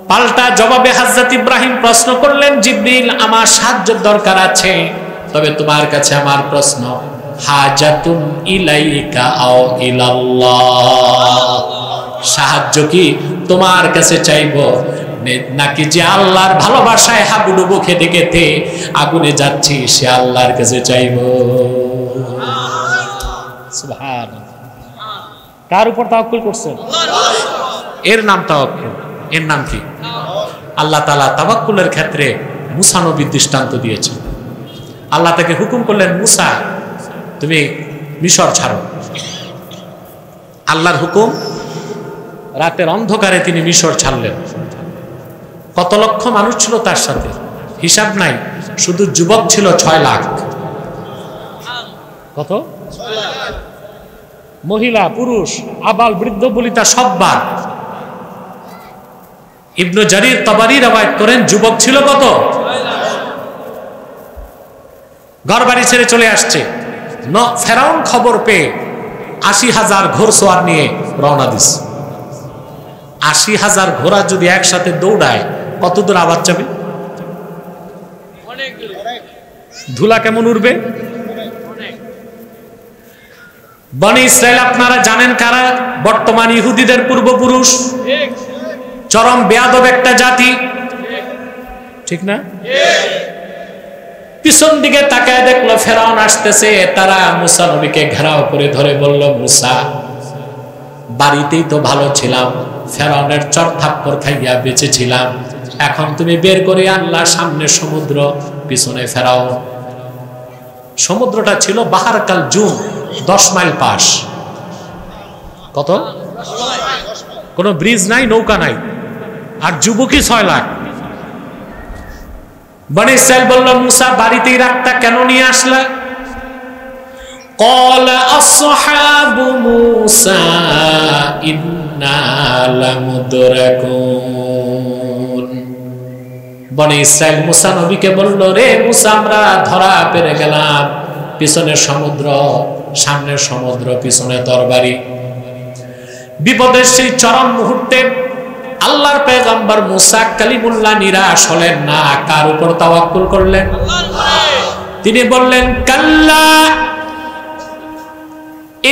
পাল্টা জবাবে হযরত ইব্রাহিম প্রশ্ন করলেন, জিবরিল আমার সাহায্যের দরকার আছে, তবে তোমার কাছে আমার প্রশ্ন, হাজাতুন ইলাইকা আও ইলাল্লাহ, সাহায্য কি তোমার কাছে চাইবো নাকি যে আল্লাহর ভালোবাসায় হাবুডুবু খেতে খেতে আগুনে যাচ্ছি সে আল্লাহর কাছে চাইবো? সুবহানাল্লাহ। কার উপর তাওয়াক্কুল করছেন? এর নাম তাওয়াক্কুল। এর নাম কি? আল্লাহ তাআলা তাওয়াক্কুলের ক্ষেত্রে মুসা নবীর দৃষ্টান্ত দিয়েছেন। আল্লাহ তাকে হুকুম করলেন, মুসা তুমি মিশর ছাড়ো। আল্লাহর হুকুম, রাতের অন্ধকারে তিনি মিশর ছাড়লেন। কত লক্ষ মানুষ ছিল তার সাথে হিসাব নাই, শুধু যুবক ছিল 6 লাখ। কত? মহিলা পুরুষ আবাল বৃদ্ধ বলিতা সব বাদ। ইবনে জারির তাবারী রওয়ায়াত করেন যুবক ছিল কত? ঘর বাড়ি ছেড়ে চলে আসছে। ফেরাউন খবর পেয়ে 80,000 ঘোড়সওয়ার নিয়ে রওনা দিছে। 80,000 ঘোড়া যদি একসাথে দৌড়ায় কত দূর আবার যাবে? ধুলা কেমন উড়বে? বনি ইসরাইল আপনারা জানেন কারা? বর্তমান ইহুদিদের পূর্বপুরুষ, চরম বেয়াদব একটা জাতি, ঠিক না? পিছন দিকে তাকায় দেখলো ফেরাউন আসতেছে। তারা মুসা নবীকে ঘেরাও করে ধরে বলল, মুসা বাড়িতেই তো ভালো ছিলাম, ফেরাউনের চড়থাপ্পড় খাইয়া বেঁচে ছিলাম, এখন তুমি বের করে আনলা, সামনে সমুদ্র, পিছনে ফেরাউন। সমুদ্রটা ছিল বাহার কাল জুম, 10 মাইল পাশ। কত? কোন ব্রিজ নাই, নৌকা নাই, আর যুবকই 6 লাখ। বনি ইসরাইল বলল, মুসা বাড়িতেই রাখতা, কেন নিয়ে আসলা? قال أصحاب موسى إنا لمدركون। বনি ইসরাইল মুসা নবীকে বলল, রে মুসা আমরা ধরা পেরে গেলাম, পিছনে সমুদ্র, সামনে সমুদ্র, পিছনে তরবারি। বিপদের সেই চরম মুহূর্তে আল্লাহর পয়গম্বর মুসা কালিমুল্লাহ নিরাশ হলেন না। কার উপর তাওয়াক্কুল করলেন? তিনি বললেন, কাল্লা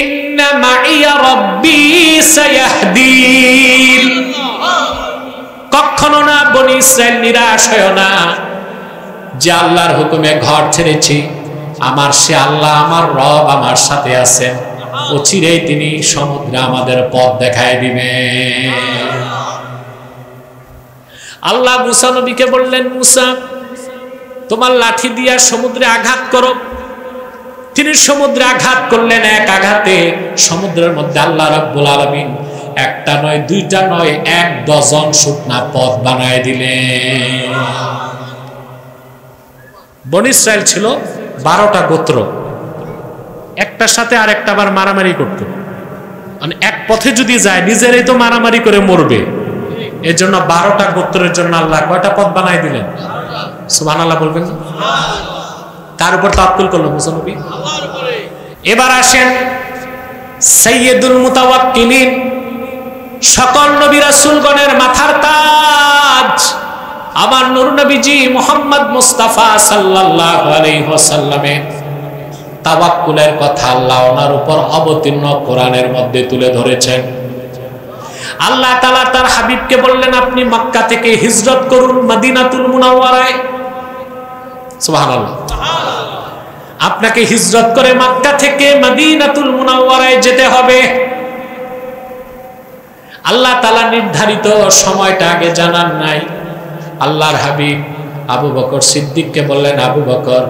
ইন্না মাইয়া রাব্বি সায়াহদিন। কখনো না বনি ইসরাইল নিরাশ হয় না, যে আল্লাহর হুকুমে ঘর ছেড়েছি, আমার সে আল্লাহ, আমার রব আমার সাথে আছেন, অচিরেই তিনি সমুদ্রে আমাদের পথ দেখায় দিবেন। আল্লাহ মুসা নবীকে বললেন, মুসা তোমার লাঠি দিয়া সমুদ্রে আঘাত করো। তিনি সমুদ্রে আঘাত করলেন। এক আঘাতে সমুদ্রের মধ্যে আল্লাহ রাব্বুল আলামিন একটা নয়, দুইটা নয়, 1 ডজন শুকনা পথ বানায় দিলেন। বনি ইসরাইল ছিল 12টা গোত্র, একটার সাথে আর একটা আবার মারামারি করত। মানে এক পথে যদি যায় নিজেরাই তো মারামারি করে মরবে, এর জন্য 12টা গোত্রের জন্য আল্লাহ কয়টা পথ বানায় দিলেন? সুবহানাল্লাহ বলবেন। তার উপর তাওয়াক্কুল করলো মুসা নবী। এবার আসেন সাইয়্যিদুল মুতাওয়াক্কিলিন, সকল নবী রাসূলগণের মাথার তাজ, আমার নূর নবীজি মুহাম্মদ মুস্তাফা সাল্লাল্লাহু আলাইহি ওয়াসাল্লামের তাওয়াক্কুলের কথা আল্লাহ ওনার উপর অবতীর্ণ কোরআনের মধ্যে তুলে ধরেছেন। আল্লাহ তাআলা তার হাবিবকে বললেন, আপনি মক্কা থেকে হিজরত করুন মদিনাতুল মুনাওয়ারায়। সুবহানাল্লাহ। আপনাকে হিজরত করে মক্কা থেকে মদিনাতুল মুনাওয়ারায় যেতে হবে। আল্লাহ তাআলা নির্ধারিত সময়টা আগে জানান নাই। আল্লাহর হাবিব আবু বকর সিদ্দিককে বললেন, আবু বকর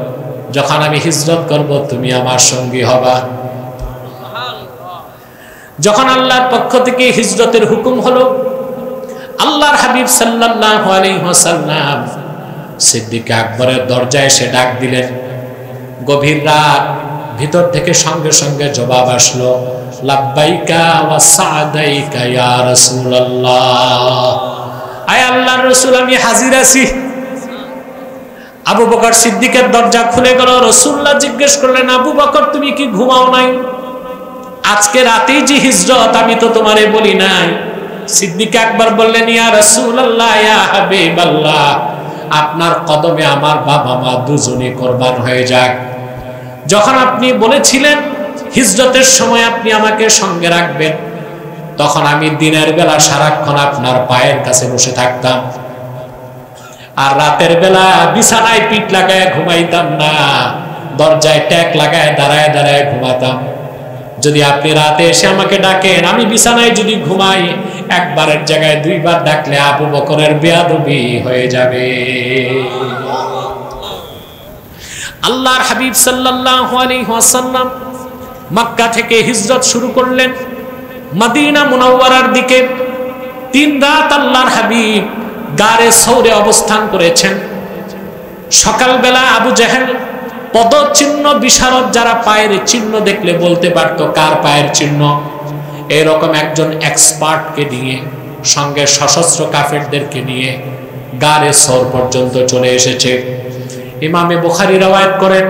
যখন আমি হিজরত করব তুমি আমার সঙ্গী হবা। যখন আল্লাহর পক্ষ থেকে হিজরতের হুকুম হলো, আল্লাহর হাবিব সাল্লাল্লাহু আলাইহি ওয়াসাল্লাম সিদ্দিক আকবরের দরজায় এসে ডাক দিলেন। গভীর রাত, ভিতর থেকে সঙ্গে সঙ্গে জবাব আসলো, লাব্বাইকা ওয়া সাদাইকা ইয়া রাসূলুল্লাহ। আয় আল্লাহর রাসূল আমি হাজির আছি। আবু বকর সিদ্দিকের দরজা খুলে গেল। রাসূলুল্লাহ জিজ্ঞেস করলেন, আবু বকর তুমি কি ঘুমাও নাই? আজকে রাতেই যে হিজরত আমি তো তোমারে বলি নাই। সিদ্দিক আকবর বললেন, ইয়া রাসূলুল্লাহ ইয়া হাবিবাল্লাহ, আপনার কদমে আমার বাবা মা দুজনে কুরবান হয়ে যাক। যখন আপনি বলেছিলেন হিজরতের সময় আপনি আমাকে সঙ্গে রাখবেন, তখন আমি দিনের বেলা সারাক্ষণ আপনার পায়ের কাছে বসে থাকতাম, আর রাতের বেলা বিছানায় পিঠ লাগায় ঘুমাইতাম না, দরজায় ট্যাক লাগায় দাঁড়ায় দাঁড়ায় ঘুমাতাম। যদি আপনি রাতে এসে আমাকে ডাকেন, আমি বিছানায় যদি ঘুমাই, একবারের জায়গায় দুইবার ডাকলে আবু বকরের বেয়াদবি হয়ে যাবে। আল্লাহর হাবিব সাল্লাল্লাহু আলাইহি ওয়াসাল্লাম মক্কা থেকে হিজরত শুরু করলেন মদিনা মুনাওয়ারার দিকে। 3 রাত আল্লাহর হাবিব গারে সৌরে অবস্থান করেছেন। সকালবেলা আবু জেহেল পদচিহ্ন বিশারদ, যারা পায়ের চিহ্ন দেখলে বলতে পারতো কার পায়ের চিহ্ন, এরকম একজন এক্সপার্টকে নিয়ে সঙ্গে সশস্ত্র কাফেরদেরকে নিয়ে গারে সৌর পর্যন্ত চলে এসেছে। ইমামে বুখারী রওয়ায়াত করেন,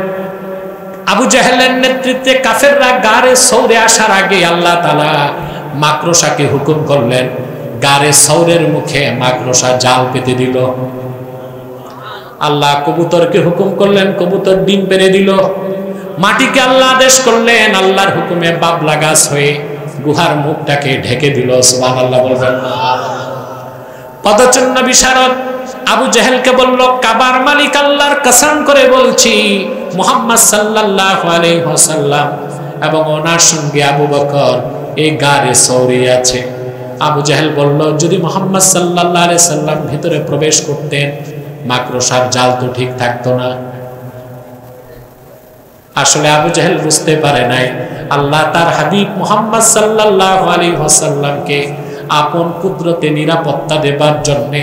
আবু জেহেলের নেতৃত্বে কাফেররা গারে সৌরে আসার আগে আল্লাহ তাআলা মাকড়সাকে হুকুম করলেন, গারে সৌরের মুখে মাকড়সা জাল পেতে দিল। আল্লাহ কবুতরকে হুকুম করলেন, কবুতর ডিম পেড়ে দিল। মাটিকে আল্লাহ আদেশ করলেন, আল্লাহর হুকুমে বাবলা গাছ হয়ে গুহার মুখটাকে ঢেকে দিল। সুবহানাল্লাহ বলবেন। পদচিহ্ন বিশারদ আবু জেহেলকে বলল, কাবার মালিক আল্লাহর কসম করে বলছি, মুহাম্মদ সাল্লাল্লাহু আলাইহি ওয়াসাল্লাম এবং ওনার সঙ্গে আবু বকর এই গারে সৌরে আছে। আবু জেহেল বলল, যদি মুহাম্মদ সাল্লাল্লাহু আলাইহি সাল্লাম ভিতরে প্রবেশ করতেন, মাকড়সার জাল তো ঠিক থাকতো না। আসলে আবু জেহেল বুঝতে পারে নাই আল্লাহ তার হাবিব মুহাম্মদ সাল্লাল্লাহু আলাইহি ওয়াসাল্লামকে আপন কুদরতে নিরাপত্তা দেবার জন্য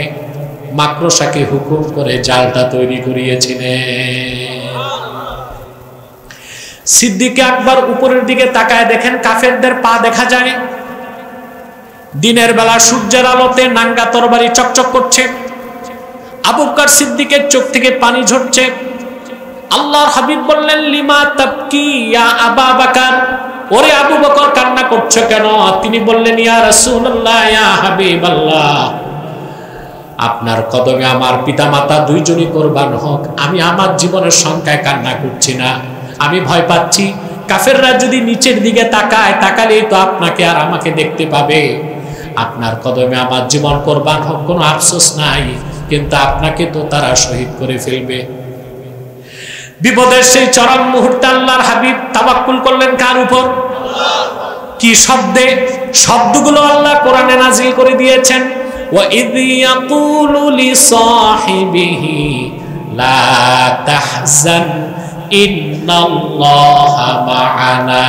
মাকড়সাকে হুকুম করে জালটা তৈরি করিয়েছিলেন। সিদ্দিক আকবর উপরের দিকে তাকায় দেখেন কাফেরদের পা দেখা যায়। দিনের বেলা সূর্যের আলোতে নাঙ্গা তরবারি চকচক করছে। আবু বকর সিদ্দিকের চোখ থেকে পানি ঝরছে। আল্লাহর হাবিব বললেন, লিমা তাবকি ইয়া আবা বকর, ওরে আবু বকর কান্না করছো কেন? তিনি বললেন, ইয়া রাসূলুল্লাহ ইয়া হাবিবাল্লাহ, আপনার কদমে আমার পিতামাতা দুইজনই কুরবান হোক, আমি আমার জীবনের সংখ্যায় কান্না করছি না। আমি ভয় পাচ্ছি কাফেররা যদি নিচের দিকে তাকায়, তাকালেই তো আপনাকে আর আমাকে দেখতে পাবে। আপনার কদমে আমার জীবন কুরবান হোক, কোনো আফসোস নাই, কিন্তু আপনাকে তো তারা শহীদ করে ফেলবে। বিপদের সেই চরম মুহূর্তে আল্লাহর হাবিব তাওয়াক্কুল করলেন কার উপর? কি শব্দে? শব্দগুলো আল্লাহ কোরআনে নাজিল করে দিয়েছেন। وَإِذْ يَقُولُ لِصَاحِبِهِ لَا تَحْزَنْ إِنَّ اللَّهَ مَعَنَا।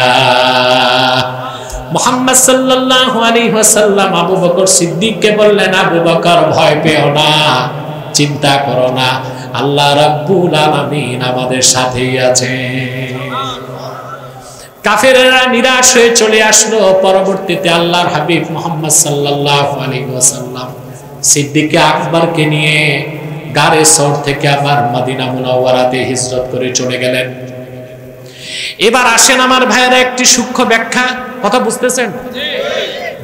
মুহাম্মদ সাল্লাল্লাহু আলাইহি ওয়াসাল্লাম আবু বকর সিদ্দিককে বললেন, আবু বকর ভয় পেও না, চিন্তা করো না, আল্লাহ রাব্বুল আলামিন আমাদের সাথেই আছেন। কাফেররা নিরাশ হয়ে চলে আসলো। পরবর্তীতে আল্লাহর হাবিব মুহাম্মদ সাল্লাল্লাহু আলাইহি ওয়াসাল্লাম সিদ্দিক আকবরকে নিয়ে গারে সৌর থেকে আবার মদিনা মুনাওয়ারাতে হিজরত করে চলে গেলেন। এবার আসেন আমার ভাইয়েরা, একটি সূক্ষ্ম ব্যাখ্যা। কথা বুঝতেছেন?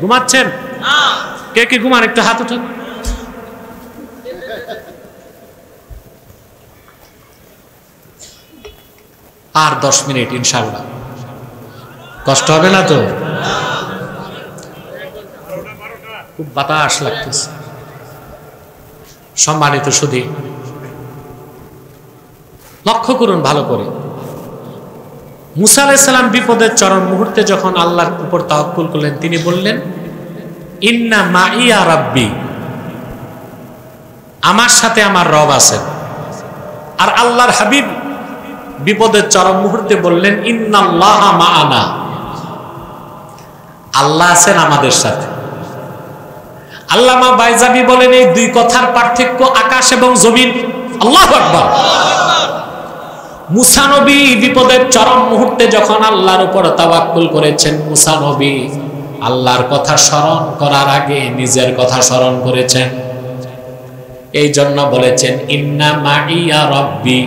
ঘুমাচ্ছেন? কে কে ঘুমান? একটু হাত উঠান। আর 10 মিনিট ইনশাআল্লাহ, কষ্ট হবে না তো? খুব বাতাস লাগতেছে। সম্মানিত সুধী, লক্ষ্য করুন ভালো করে। মুসা আলাইহিস সালাম বিপদের চরম মুহূর্তে যখন আল্লাহর উপর তাওয়াক্কুল করলেন, তিনি বললেন, ইন্না মাইয়া রাব্বি, আমার সাথে আমার রব আছেন। আর আল্লাহর হাবিব বিপদের চরম মুহূর্তে বললেন, ইন্নাল্লাহা মাআনা, আল্লাহ আছেন আমাদের সাথে। আল্লামা বাইজাবি বলেন, এই দুই কথার পার্থক্য আকাশ এবং জমিন। আল্লাহু আকবার। মুসা নবী বিপদের চরম মুহূর্তে যখন আল্লাহর উপর তাওয়াক্কুল করেছেন, মুসা নবী আল্লাহর কথা স্মরণ করার আগে নিজের কথা স্মরণ করেছেন। এই জন্য বলেছেন ইন্না মাইয়া রব্বি,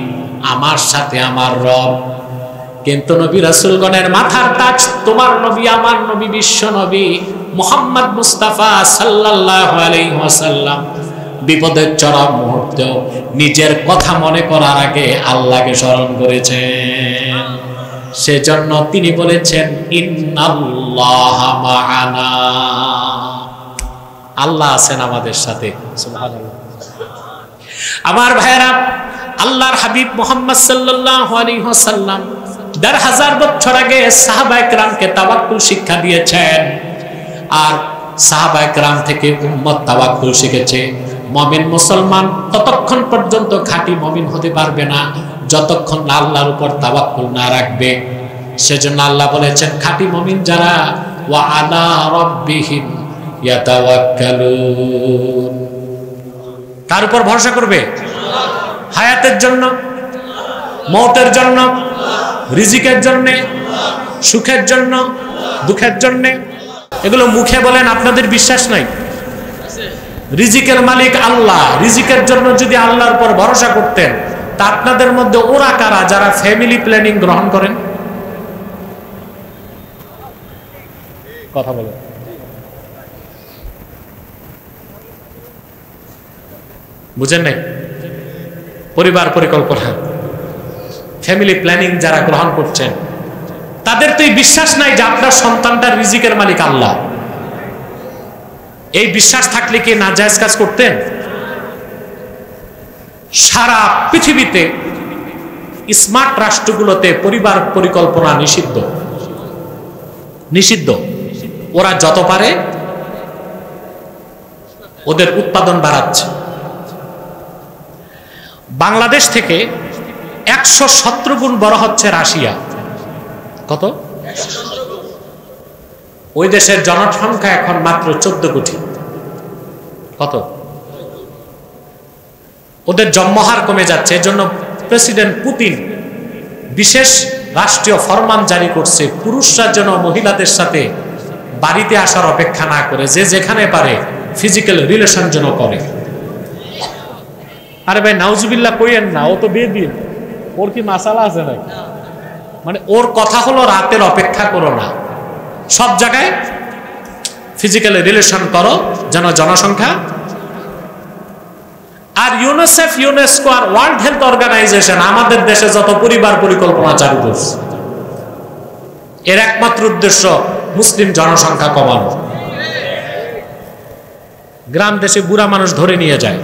আমার সাথে আমার রব। কিন্তু নবী রাসূলগণের মাথার তাজ তোমার নবী, আমার নবী, বিশ্ব নবী মুহাম্মদ মুস্তাফা সাল্লাল্লাহু আলাইহি ওয়াসাল্লাম বিপদের চরম মুহূর্তেও নিজের কথা মনে করার আগে আল্লাহকে স্মরণ করেছেন। সেজন্য তিনি বলেছেন ইন্নাল্লাহা মা'ানা, আল্লাহ আছেন আমাদের সাথে। সুবহানাল্লাহ। আমার ভাইরা, আল্লাহর হাবিব মুহাম্মদ সাল্লাল্লাহু আলাইহি ওয়াসাল্লাম ১,৫০০ বছর আগে সাহাবায়ে কেরামকে তাওয়াক্কুল শিক্ষা দিয়েছেন, আর সাহাবায়ে কেরাম থেকে উম্মত তাওয়াক্কুল শিখেছে। মুমিন মুসলমান ততক্ষণ পর্যন্ত খাঁটি মুমিন হতে পারবে না যতক্ষণ না আল্লাহর উপর তাওয়াক্কুল না রাখবে। সেজন্য আল্লাহ বলেছেন খাঁটি মুমিন যারা ওয়া আলা রাব্বিহিম ইয়াতাওয়াক্কালুন, কার উপর ভরসা করবে? হায়াতের জন্য, মওতের জন্য, রিজিকের জন্য, সুখের জন্য, দুঃখের জন্য। এগুলো মুখে বলেন, আপনাদের বিশ্বাস নাই? রিজিকের মালিক আল্লাহ, রিজিকের জন্য যদি আল্লাহর উপর ভরসা করতেন, তা আপনাদের মধ্যে ওরা কারা যারা ফ্যামিলি প্ল্যানিং গ্রহণ করেন? কথা বলেন। বুঝেন নাই? পরিবার পরিকল্পনা, ফ্যামিলি প্ল্যানিং যারা গ্রহণ করছেন, তাদের তো এই বিশ্বাস নাই যে আপনার সন্তানটার রিজিকের মালিক আল্লাহ। এই বিশ্বাস থাকলে কি নাজায়েজ কাজ করতেন? সারা পৃথিবীতে স্মার্ট রাষ্ট্রগুলোতে পরিবার পরিকল্পনা নিষিদ্ধ, নিষিদ্ধ। ওরা যত পারে ওদের উৎপাদন বাড়াচ্ছে। বাংলাদেশ থেকে ১১৭ গুণ বড় হচ্ছে রাশিয়া। কত? ওই দেশের জনসংখ্যা এখন মাত্র 14 কোটি। কত? ওদের জন্মহার কমে যাচ্ছে। এজন্য প্রেসিডেন্ট পুতিন বিশেষ রাষ্ট্রীয় ফরমান জারি করছে, পুরুষরা যেন মহিলাদের সাথে বাড়িতে আসার অপেক্ষা না করে যে যেখানে পারে ফিজিক্যাল রিলেশন যেন করে। আরে ভাই নাউজুবিল্লাহ কইয়েন না, ও তো বেদিন, ওর কি মাসালা আছে নাকি? মানে ওর কথা হলো রাতের অপেক্ষা করো না, সব জায়গায় ফিজিক্যাল রিলেশন করো যেন জনসংখ্যা। আর ইউনিসেফ, ইউনেস্কো আর ওয়ার্ল্ড হেলথ অর্গানাইজেশন আমাদের দেশে যত পরিবার পরিকল্পনা চালু করছে, এর একমাত্র উদ্দেশ্য মুসলিম জনসংখ্যা কমানো। গ্রাম দেশে বুড়া মানুষ ধরে নিয়ে যায়,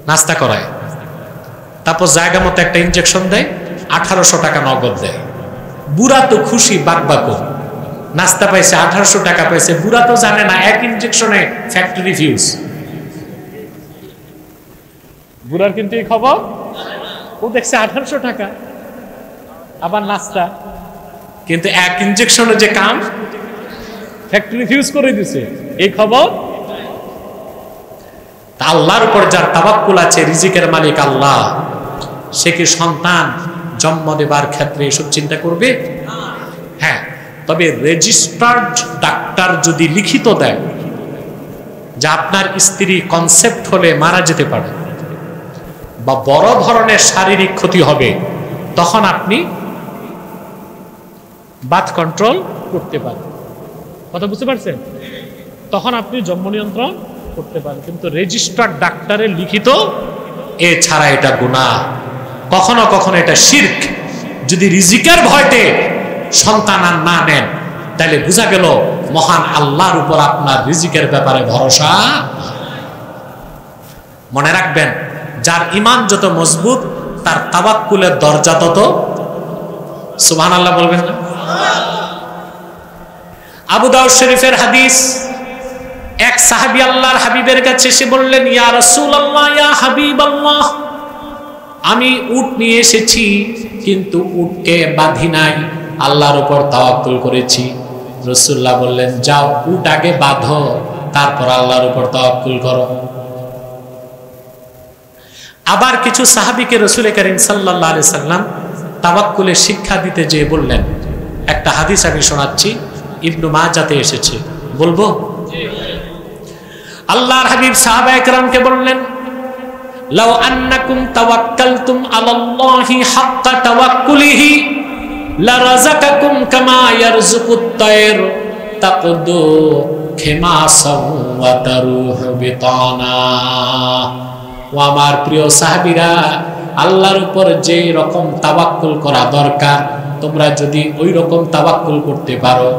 নাস্তা করায়, তারপর জায়গা মতো একটা ইনজেকশন দেয়, 1800 টাকা নগদ দেয়। বুড়া তো খুশি, বাকবাকো, নাস্তা পাইছে, 1800 টাকা পাইছে। বুড়া তো জানে না এক ইনজেকশনে ফ্যাক্টরি ফিউজ। বুড়ার কিন্তু এই খবর, ও দেখছে 1800 টাকা আবার নাস্তা, কিন্তু এক ইনজেকশনে যে কাম, ফ্যাক্টরি ফিউজ করে দিছে, এই খবর। আল্লাহর উপর যার তাওয়াক্কুল আছে, রিজিকের মালিক আল্লাহ, সে কি সন্তান জন্ম দেবার ক্ষেত্রে এসব চিন্তা করবে? হ্যাঁ, তবে রেজিস্টার্ড ডাক্তার যদি লিখিত দেয় যে আপনার স্ত্রী কনসেপ্ট হলে মারা যেতে পারে বা বড় ধরনের শারীরিক ক্ষতি হবে, তখন আপনি বার্থ কন্ট্রোল করতে পারেন। কথা বুঝতে পারছেন? তখন আপনি জন্ম নিয়ন্ত্রণ করতে পারেন। কিন্তু রেজিস্টার্ড ডাক্তারের লিখিত এ ছাড়া এটা গুনাহ, কখনো কখনো এটা শিরক। যদি রিজিকের ভয়তে সন্তান আর না নেন, তাহলে বোঝা গেল মহান আল্লাহর উপর আপনার রিজিকের ব্যাপারে ভরসা। মনে রাখবেন, যার ঈমান যত মজবুত তার তাওয়াক্কুলের দরজা তত। সুবহানাল্লাহ বলবেন না? আবু দাউদ শরীফের হাদিস, এক সাহাবী আল্লাহর হাবিবের কাছে এসে বললেন, ইয়া রাসূলুল্লাহ, ইয়া হাবিবাল্লাহ, আমি উট নিয়ে এসেছি, কিন্তু উটকে বাঁধি নাই, আল্লাহর উপর তাওয়াক্কুল করেছি। রাসূলুল্লাহ বললেন, যাও উট আগে বাঁধো, তারপর আল্লাহর উপর তাওয়াক্কুল করো। আবার কিছু সাহাবীকে রাসূল করিম সাল্লাল্লাহু আলাইহি সাল্লাম তাওয়াক্কুলের শিক্ষা দিতে যেয়ে বললেন। একটা হাদিস আমি শোনাচ্ছি, ইবনে মাজাতে এসেছে, বলবো? আল্লাহর হাবিব সাহাবায়ে কেরামকে বললেন, লাউ আন্নাকুম তাওয়াক্কালতুম আলাল্লাহি হাক্কা তাওয়াক্কুলিহি লারাযাকাকুম কামা ইয়ারযুকুত তায়র তাকদু খিমাসাও ওয়া তারুহু বিতানা। ও আমার প্রিয় সাহাবীরা, আল্লাহর উপর যে রকম তাওয়াক্কুল করা দরকার, তোমরা যদি ওই রকম তাওয়াক্কুল করতে পারো,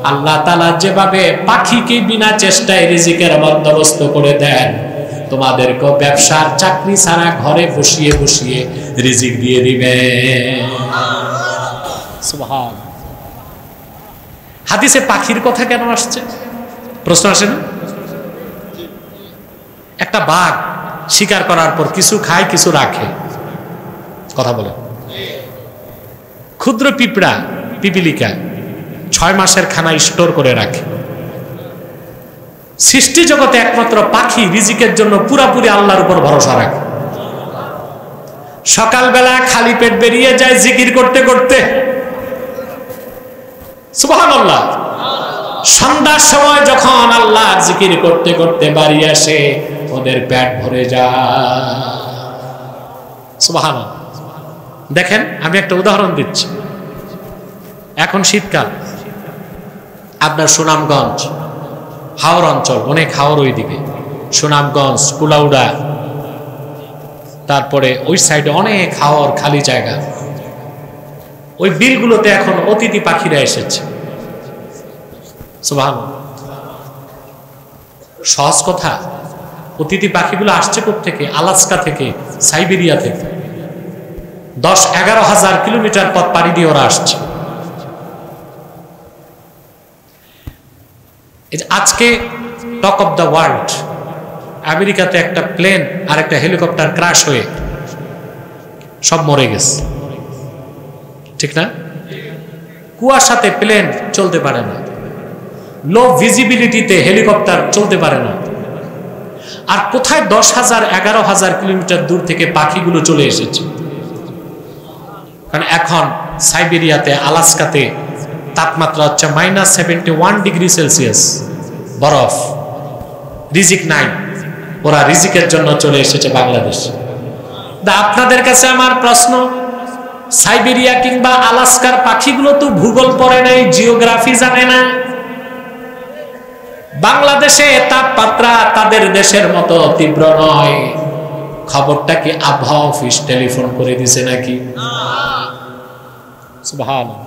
আল্লাহ তাআলা যেভাবে পাখিকে বিনা চেষ্টায় রিজিকের বন্দোবস্ত করে দেন, তোমাদেরকে ব্যবসার চাকরি ছাড়া ঘরে বসিয়ে বসিয়ে রিজিক দিয়ে দিবে। সুবহান। হাদিসে পাখির কথা কেন আসছে? প্রশ্ন আসে না? একটা বাঘ শিকার করার পর কিছু খায়, কিছু রাখে, কথা বলে। ক্ষুদ্র পিঁপড়া, পিপিলিকা 6 মাসের খানা স্টোর করে রাখে। সৃষ্টি জগতে একমাত্র পাখি রিজিকের জন্য পুরাপুরি আল্লাহর উপর ভরসা রাখে। সকালবেলা খালি পেট বেরিয়ে যায় জিকির করতে করতে, সুবহানাল্লাহ। সন্ধ্যার সময় যখন আল্লাহর জিকির করতে করতে বাড়ি আসে, ওদের পেট ভরে যায়। সুবহানাল্লাহ। দেখেন, আমি একটা উদাহরণ দিচ্ছি। এখন শীতকাল, আপনার সুনামগঞ্জ, হাওর অঞ্চল, অনেক হাওর ওইদিকে, সুনামগঞ্জ, কুলাউড়া, তারপরে ওই সাইডে অনেক হাওর খালি জায়গা। ওই বিলগুলোতে এখন অতিথি পাখিরা এসেছে। সুবহানাল্লাহ। সহজ কথা, অতিথি পাখিগুলো আসছে কোত্থেকে? আলাস্কা থেকে, সাইবেরিয়া থেকে। 10-11 হাজার কিলোমিটার পথ পাড়ি দিয়ে ওরা আসছে। আজকে টক অফ দ্য ওয়ার্ল্ড, আমেরিকাতে একটা প্লেন আর একটা হেলিকপ্টার ক্র্যাশ হয়ে সব মরে গেছে, ঠিক না? কুয়াশাতে প্লেন চলতে পারে না, লো ভিজিবিলিটিতে হেলিকপ্টার চলতে পারে না। আর কোথায় 10,000-11,000 কিলোমিটার দূর থেকে পাখিগুলো চলে এসেছে। কারণ এখন সাইবেরিয়াতে, আলাস্কাতে তাপমাত্রা হচ্ছে -71 ডিগ্রি সেলসিয়াস, বরফ, রিজিক নাই। ওরা রিজিকের জন্য চলে এসেছে বাংলাদেশ। আপনাদের কাছে আমার প্রশ্ন, সাইবেরিয়া কিংবা আলাস্কার পাখিগুলো তো ভূগোল পড়ে নাই, জিওগ্রাফি জানে না। বাংলাদেশে তাপমাত্রা তাদের দেশের মতো তীব্র নয়। খবরটা কি আবহাওয়া অফিস টেলিফোন করে দিছে নাকি? সুবহানাল্লাহ।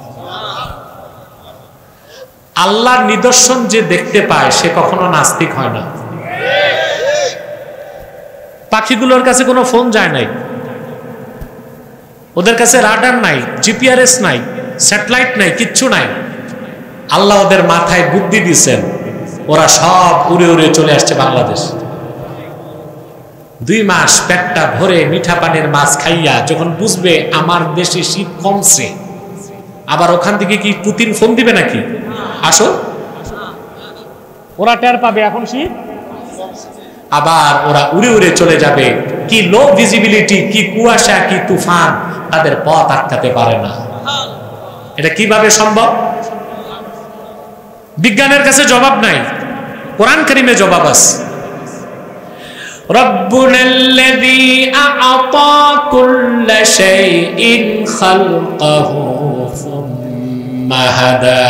আল্লাহর নিদর্শন যে দেখতে পায় সে কখনো নাস্তিক হয় না। পাখিগুলোর কাছে কোনো ফোন যায় নাই, ওদের কাছে রাডার নাই, জিপিআরএস নাই, স্যাটেলাইট নাই, কিচ্ছু নাই। আল্লাহ ওদের মাথায় বুদ্ধি দিয়েছেন, ওরা সব উড়ে উড়ে চলে আসছে বাংলাদেশ। 2 মাস পেটটা ভরে মিঠা পানির মাছ খাইয়া যখন বুঝবে আমার দেশে শীত কমছে, আবার ওখান থেকে কি পুতিন ফোন দিবে নাকি আসো, ওরা টের পাবে এখন শীত, আবার ওরা উড়ে উড়ে চলে যাবে। কি লো ভিজিবিলিটি, কি কুয়াশা, কি তুফান, তাদের পথ আটকাতে পারে না। এটা কিভাবে সম্ভব? বিজ্ঞানের কাছে জবাব নাই, কোরআন কারীমে জবাব আছে। রব্বুনাল্লাযী আ'তা কুল্লা শাইইন খালকাহু সুম্মা হাদা।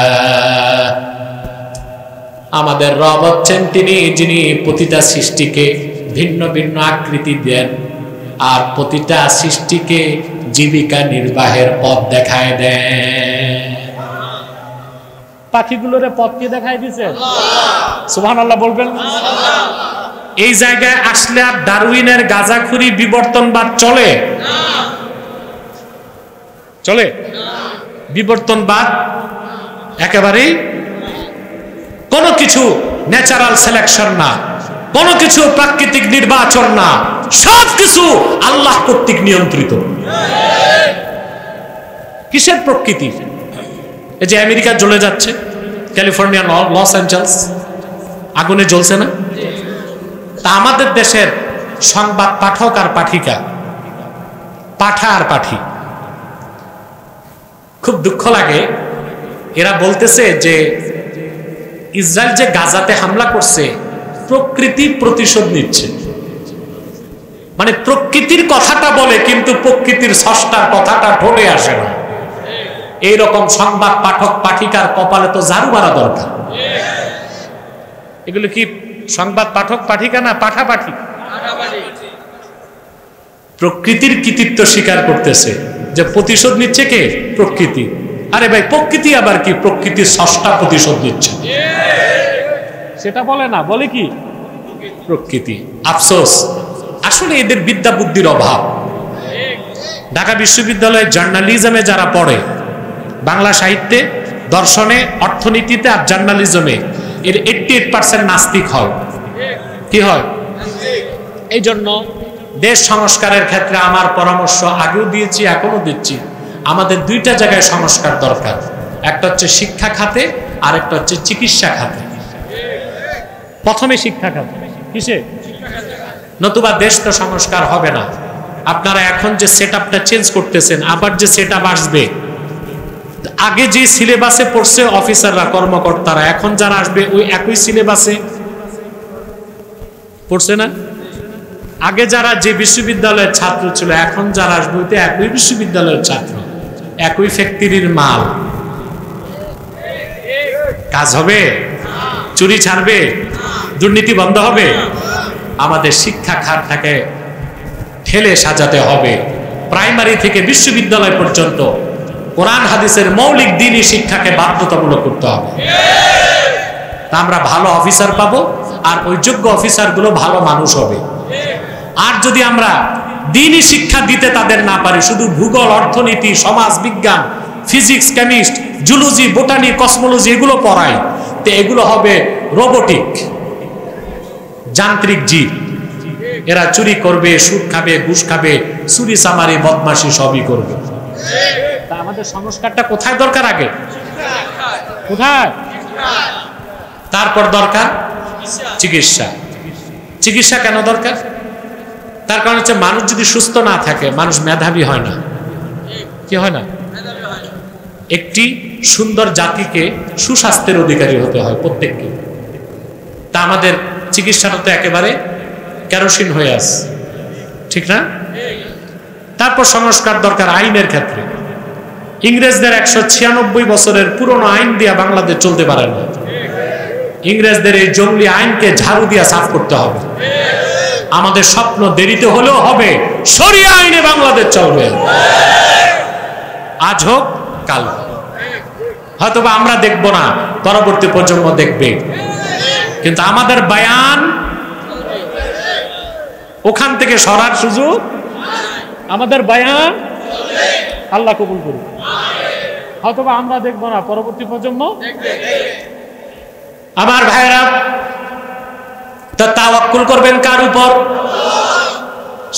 আমাদের রব হচ্ছেন তিনি, যিনি প্রতিটা সৃষ্টিকে ভিন্ন ভিন্ন আকৃতি দেন আর প্রতিটা সৃষ্টিকে জীবিকা নির্বাহের পথ দেখায় দেন। পাখিগুলোরে পথ কে দেখায় দিয়েছে? সুবহানাল্লাহ বলবেন। এই জায়গায় আসলে আর ডারউইনের গাঁজাখুরি বিবর্তনবাদ চলে? চলে? বিবর্তনবাদ একেবারেই কোনো কিছু ন্যাচারাল সিলেকশন না, কোনো কিছু প্রাকৃতিক নির্বাচন না, সব কিছু আল্লাহ কর্তৃক নিয়ন্ত্রিত। কিসের প্রকৃতি? এই যে আমেরিকা জ্বলে যাচ্ছে, ক্যালিফোর্নিয়া, লস অ্যাঞ্জেলস আগুনে জ্বলছে না? তা আমাদের দেশের সংবাদ পাঠক আর পাঠিকা, পাঠা আর পাঠি, খুব দুঃখ লাগে। এরা বলতেছে যে ইসরায়েল যে গাজাতে হামলা করছে প্রকৃতি প্রতিশোধ নিচ্ছে। মানে প্রকৃতির কথাটা বলে কিন্তু প্রকৃতির স্রষ্টার কথাটা ঠোঁটে আসে না। এইরকম সংবাদ পাঠক পাঠিকার কপালে তো ঝাড়ু মারা দরকার। এগুলো কি সংবাদ পাঠক পাঠিকা না পাঠাপাঠি? প্রকৃতির কৃতিত্ব স্বীকার করতেছে যে প্রতিশোধ নিচ্ছে কে? প্রকৃতি। আরে ভাই প্রকৃতি আবার কি? প্রকৃতির স্রষ্টা প্রতিশোধ নিচ্ছে, সেটা বলে না, বলে কি? প্রকৃতি। আফসোস, আসলে এদের বিদ্যা বুদ্ধির অভাব। ঢাকা বিশ্ববিদ্যালয়ের জার্নালিজমে যারা পড়ে, বাংলা সাহিত্যে, দর্শনে, অর্থনীতিতে আর জার্নালিজমে, এর 88% নাস্তিক হয়। কি হয়? এই জন্য দেশ সংস্কারের ক্ষেত্রে আমার পরামর্শ আগেও দিয়েছি, এখনো দিচ্ছি, আমাদের দুইটা জায়গায় সংস্কার দরকার। একটা হচ্ছে শিক্ষা খাতে, আর একটা হচ্ছে চিকিৎসা খাতে। প্রথমে শিক্ষা খাতে। কিসে? নতুবা দেশ তো সংস্কার হবে না। আপনারা এখন যে সেটআপটা চেঞ্জ করতেছেন, আবার যে সেটআপ আসবে, আগে যে সিলেবাসে পড়ছে অফিসাররা, কর্মকর্তারা, এখন যারা আসবে ওই একই সিলেবাসে পড়ছে না? আগে যারা যে বিশ্ববিদ্যালয়ের ছাত্র ছিল, এখন যারা আসবে ওইতে একই বিশ্ববিদ্যালয়ের ছাত্র, একই ফ্যাক্টরির মাল। কাজ হবে? চুরি ছাড়বে? দুর্নীতি বন্ধ হবে? আমাদের শিক্ষা খাতটাকে ঠেলে সাজাতে হবে। প্রাইমারি থেকে বিশ্ববিদ্যালয় পর্যন্ত কোরআন হাদিসের মৌলিক দ্বীনি শিক্ষাকে বাধ্যতামূলক করতে হবে। তা আমরা ভালো অফিসার পাবো, আর ওই যোগ্য অফিসারগুলো ভালো মানুষ হবে। আর যদি আমরা দ্বীনি শিক্ষা দিতে তাদের না পারি, শুধু ভূগোল, অর্থনীতি, সমাজ বিজ্ঞান, physics, chemist, zoology, botany, cosmology এগুলো পড়াই, তো এগুলো হবে রোবোটিক, যান্ত্রিক জীব। এরা চুরি করবে, সুদ খাবে, ঘুষ খাবে, চুরি চামারি, বদমাশি সবই করবে। তা আমাদের সংস্কারটা কোথায় দরকার? আগে কোথায়? তারপর দরকার চিকিৎসা। চিকিৎসা কেন দরকার? তার কারণ হচ্ছে মানুষ যদি সুস্থ না থাকে, মানুষ মেধাবী হয় না। কি হয় না? একটি সুন্দর জাতিকে সুস্বাস্থ্যের অধিকারী হতে হয় প্রত্যেককে। তা আমাদের চিকিৎসাটা তো একেবারে কেরোসিন হয়ে আছে, ঠিক না? তারপর সংস্কার দরকার আইনের ক্ষেত্রে। ইংরেজদের 196 বছরের পুরনো আইন দিয়া বাংলাদেশ চলতে পারে না। ইংরেজদের এই জঙ্গলি আইনকে ঝাড়ু দিয়া সাফ করতে হবে। আমাদের স্বপ্ন দেরিতে হলেও হবে, শরিয়া আইনে বাংলাদেশ চলবে। আজ হোক কাল হোক, হয়তোবা আমরা দেখব না, পরবর্তী প্রজন্ম দেখবে, কিন্তু আমাদের বয়ান ওখান থেকে সরার সুযোগ, আমাদের বয়ান আল্লাহ কবুল করুন। হয়তোবা আমরা দেখব না, পরবর্তী প্রজন্ম। আমার ভাইরা, তা তাওয়াক্কুল করবেন কার উপর?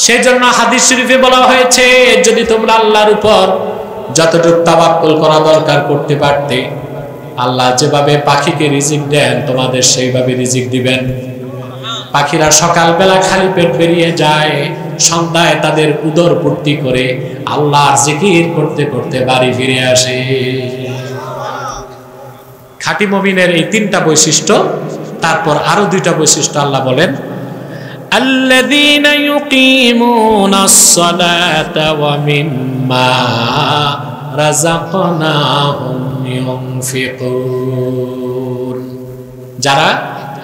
সেজন্য হাদিস শরীফে বলা হয়েছে, যদি তোমরা আল্লাহর উপর যতটুকু তাওয়াক্কুল করা দরকার করতে পারতে, আল্লাহ যেভাবে পাখিকে রিজিক দেন তোমাদের সেইভাবে রিজিক দিবেন। পাখিরা সকালবেলা খালি পেট বেরিয়ে যায়, সন্ধ্যায় তাদের উদর পূর্তি করে আল্লাহর জিকির করতে করতে বাড়ি ফিরে আসে। খাঁটি মুমিনের এই তিনটা বৈশিষ্ট্য। তারপর আরো দুইটা বৈশিষ্ট্য আল্লাহ বলেন, আল্লাযীনা ইউকিমুনাস সালাতা ওয়া মিম্মা রাযাকনাহুম ইউনফিকুন। যারা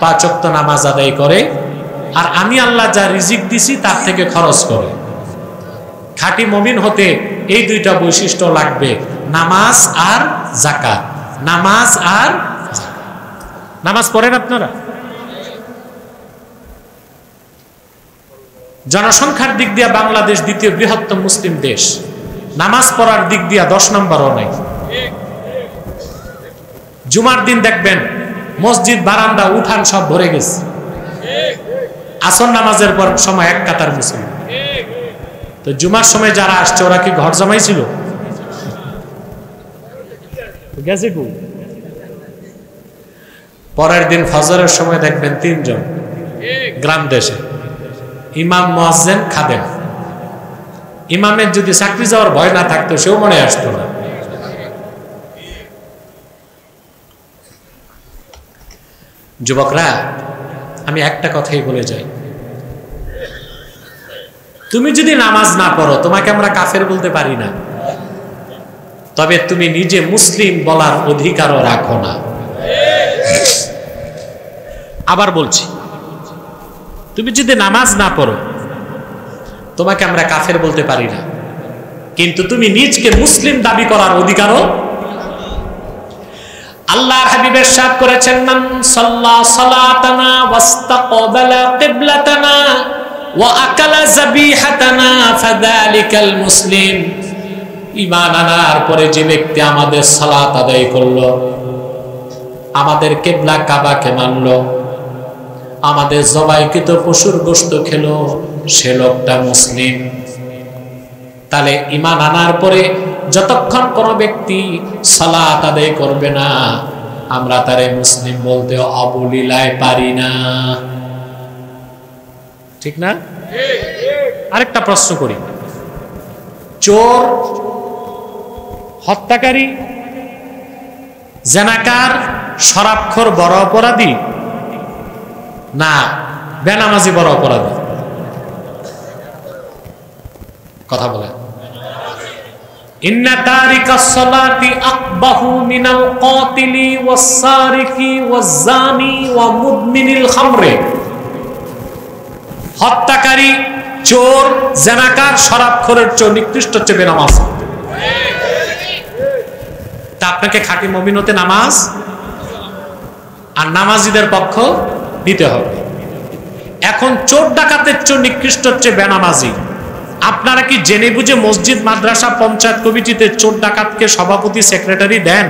5 ওয়াক্ত নামাজ আদায় করে আর আমি আল্লাহ যা রিজিক দিছি তার থেকে খরচ করে। খাঁটি মুমিন হতে এই দুইটা বৈশিষ্ট্য লাগবে, নামাজ আর যাকাত। নামাজ আর নামাজ পড়েন আপনারা? জনসংখ্যার দিক দিয়ে বাংলাদেশ দ্বিতীয় বৃহত্তম মুসলিম দেশ, নামাজ পড়ার দিক দিয়ে 10 নম্বরও নাই। জুমার দিন দেখবেন মসজিদ, বারান্দা, উঠান সব ভরে গেছে। আসর নামাজের পর সময় এক কাতার মুসলিম। তো জুমার সময় যারা আসছে ওরা কি ঘর জমাইছিল? গেছে কো? পরের দিন ফজরের সময় দেখবেন 3 জন গ্রাম দেশে, ইমাম, মুয়াজ্জিন, খাদেম। ইমামের যদি চাকরি যাওয়ার ভয় না থাকতো সেও মনে আসতো না। যুবকরা, আমি একটা কথাই বলে যাই, তুমি যদি নামাজ না পড়ো তোমাকে আমরা কাফের বলতে পারি না, তবে তুমি নিজে মুসলিম বলার অধিকারও রাখো না। আবার বলছি, তুমি যদি নামাজ না পড়ো তোমাকে আমরা কাফের বলতে পারি না, কিন্তু তুমি নিজকে মুসলিম দাবি করার অধিকারও। আল্লাহর হাবিব ইরশাদ করেছেন, মান সাল্লা সালাতানা ওয়াস্তাকবালা কিবলাতানা ওয়া আকালা যাবিহাতানা ফাযালিকাল মুসলিম। ঈমান আনার পরে যে ব্যক্তি আমাদের সালাত আদায় করলো, আমাদের কিবলা কাবাকে মানলো, আমাদের জবাইকৃত পশুর গোশত খেলো, সে লোকটা মুসলিম। তাহলে ঈমান আনার পরে যতক্ষণ কোনো ব্যক্তি সালাত আদায় করবে না, আমরা তারে মুসলিম বলতে অবলীলায় পারি না। ঠিক না? আরেকটা প্রশ্ন করি, চোর, হত্যাকারী, জেনাকার, শরাবখোর বড় অপরাধী না বেনামাজি বড় অপরাধী? কথা বলেন। ইন্না তারিকাস সালাতি আকবাহু মিনাল কাতিলি ওয়াস সারিকি ওয়াজ জানি ওয়া মুদমিনিল খামরে। হত্যাকারী, চোর, জেনাকার, শরাবখোরের চেয়ে নিকৃষ্ট হচ্ছে বেনামাজ। তা আপনাকে খাঁটি মুমিন হতে নামাজ আর নামাজিদের পক্ষ নিতে হবে। এখন চোর ডাকাতের চেয়ে নিকৃষ্ট হচ্ছে বেনামাজি। আপনারা কি জেনে বুঝে মসজিদ, মাদ্রাসা, পঞ্চায়েত কমিটিতে চোর ডাকাতকে সভাপতি, সেক্রেটারি দেন?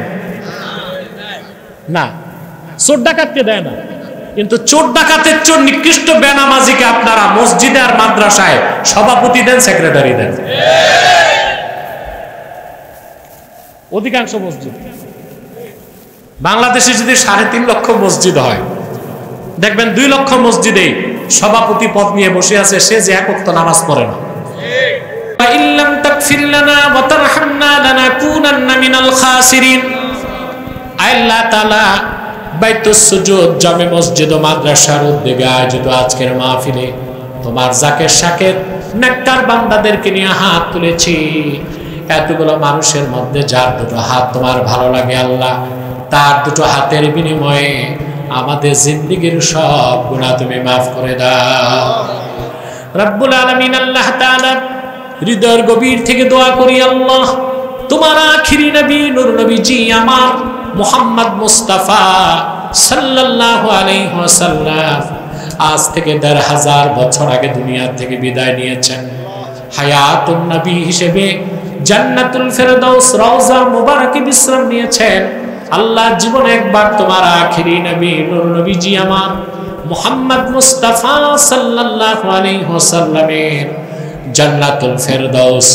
না, চোর ডাকাতকে দেয় না। কিন্তু চোর ডাকাতের চেয়ে নিকৃষ্ট বেনামাজিকে আপনারা মসজিদে আর মাদ্রাসায় সভাপতি দেন, সেক্রেটারি দেন। অধিকাংশ মসজিদ, বাংলাদেশে যদি 3.5 লক্ষ মসজিদ হয়, দেখবেন 2 লক্ষ মসজিদেই সভাপতি পদ নিয়ে বসে আছে সে যে এক ওয়াক্ত নামাজ পড়ে না। ইল্লাম তাগফির লানা ওয়া তারহামনা লানাকুনান্না মিনাল খাসিরিন। আল্লাহ তাআলা বাইতুস সুজুদ, জামে মসজিদ ও মাদ্রাসার উদ্যোগে আয়োজিত আজকের মাহফিলে তোমার জাকের শাকের নেককার বান্দাদেরকে নিয়ে হাত তুলেছি। এতগুলো মানুষের মধ্যে যার দুটো হাত তোমার ভালো লাগে আল্লাহ, তার দুটো হাতের বিনিময়ে আমাদের জিন্দেগীর সব গুনাহ তুমি মাফ করে দাও রব্বুল আলামিন। আল্লাহ তাআলা হৃদয়ের গভীর থেকে দোয়া করি, আল্লাহ তোমার আখিরি নবী নূর নবীজি আমার মুহাম্মদ মুস্তাফা সাল্লাল্লাহু আলাইহি ওয়াসাল্লাম আজ থেকে ১৫০০ বছর আগে দুনিয়া থেকে বিদায় নিয়েছেন। হায়াতুন নবী হিসেবে জান্নাতুল ফেরদাউস রওজা মুবারকে বিশ্রাম নিয়েছেন। আল্লাহ জীবনে একবার তোমার আখিরি নবী নূর নবীজি আমার মুহাম্মদ মুস্তাফা সাল্লাল্লাহু আলাইহি ওয়াসাল্লামের জান্নাতুল ফেরদাউস